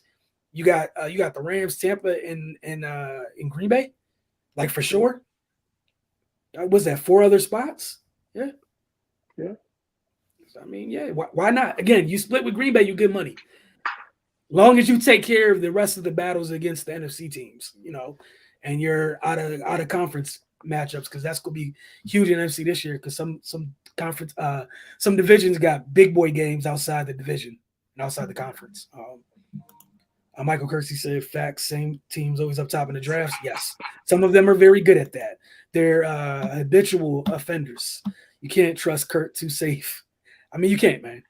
you got the Rams, Tampa, and in Green Bay, like for sure. Was that 4 other spots? Yeah. So, I mean, yeah. Why not? Again, you split with Green Bay, you get money. Long as you take care of the rest of the battles against the NFC teams, and you're out of conference matchups because that's gonna be huge in NFC this year because some conference some divisions got big boy games outside the division and outside the conference. Michael Kersey said facts, same teams always up top in the drafts. Yes, some of them are very good at that. They're habitual offenders. You can't trust Kurt too safe. I mean, you can't, man.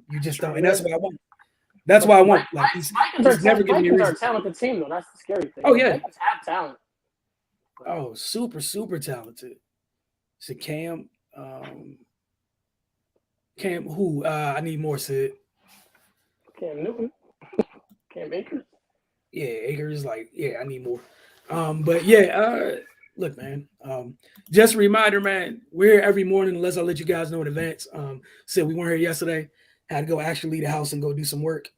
You just don't, and that's what I want. That's why I want. Like he's never giving me a reason. Vikings are a talented team, though. That's the scary thing. Oh yeah, Vikings have talent. Oh, super talented. So Cam who? I need more, Sid. Cam Newton. Cam Akers. Yeah, Akers. Like, yeah, I need more. But yeah, look, man. Just a reminder, man. We're here every morning unless I let you guys know in advance. Said we weren't here yesterday. Had to go actually leave the house and go do some work.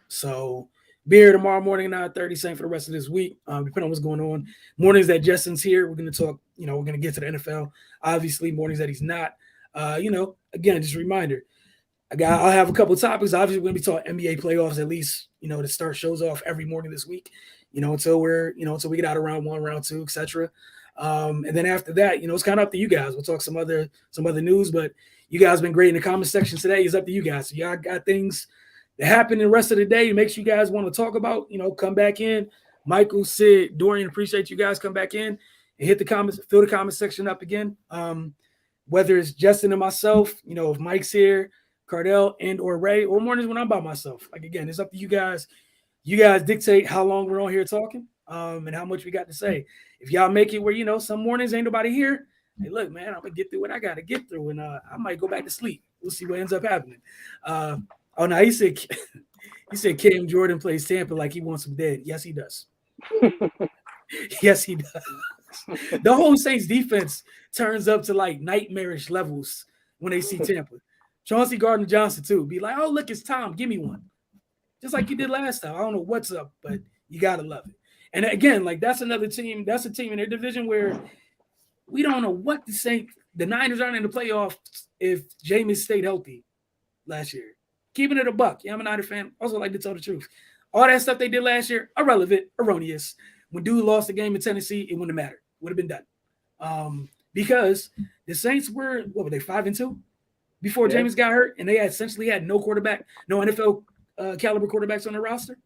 So be here tomorrow morning at 9:30, same for the rest of this week. Depending on what's going on. Mornings that Justin's here, we're going to talk, we're going to get to the NFL. Obviously, mornings that he's not. Again, just a reminder, I'll have a couple of topics. Obviously, we're going to be talking NBA playoffs at least, to start shows off every morning this week, until we get out of round 1, round 2, etc. And then after that, it's kind of up to you guys. We'll talk some other news, but you guys have been great in the comment section today. It's up to you guys. So y'all got things that happen the rest of the day. Make sure you guys want to talk about, come back in. Michael, Sid, Dorian, appreciate you guys. Come back in and hit the comments, fill the comment section up again. Whether it's Justin and myself, if Mike's here, Cardell and or Ray, or mornings when I'm by myself. Like, again, it's up to you guys. You guys dictate how long we're on here talking, and how much we got to say. If y'all make it where, some mornings ain't nobody here, hey, look, man, I'm going to get through what I got to get through, and I might go back to sleep. We'll see what ends up happening. No, he said Cam Jordan plays Tampa like he wants him dead. Yes, he does. Yes, he does. The whole Saints defense turns up to like nightmarish levels when they see Tampa. Chauncey Gardner-Johnson, too. Be like, oh, look, it's Tom. Give me one. Just like you did last time. I don't know what's up, but you got to love it. And again, like that's another team. That's a team in their division where we don't know what to say. The Niners aren't in the playoffs if Jameson stayed healthy last year. Keeping it a buck. Yeah, I'm a Niner fan. Also like to tell the truth. All that stuff they did last year, irrelevant, erroneous. When dude lost the game in Tennessee, it wouldn't have mattered. Would have been done. Because the Saints were, 5-2? Before Jameson got hurt, and they essentially had no quarterback, no NFL caliber quarterbacks on their roster.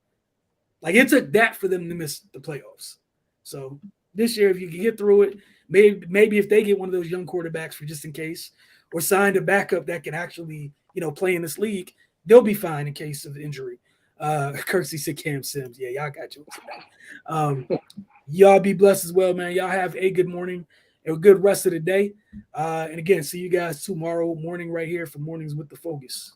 Like, it took that for them to miss the playoffs. So this year, if you can get through it, maybe if they get one of those young quarterbacks for just in case, or signed a backup that can actually, play in this league, they'll be fine in case of injury. Kirksey said Cam Sims. Yeah, y'all got you. Y'all be blessed as well, man. Y'all have a good morning. A good rest of the day. And again, see you guys tomorrow morning right here for Mornings with the Focus.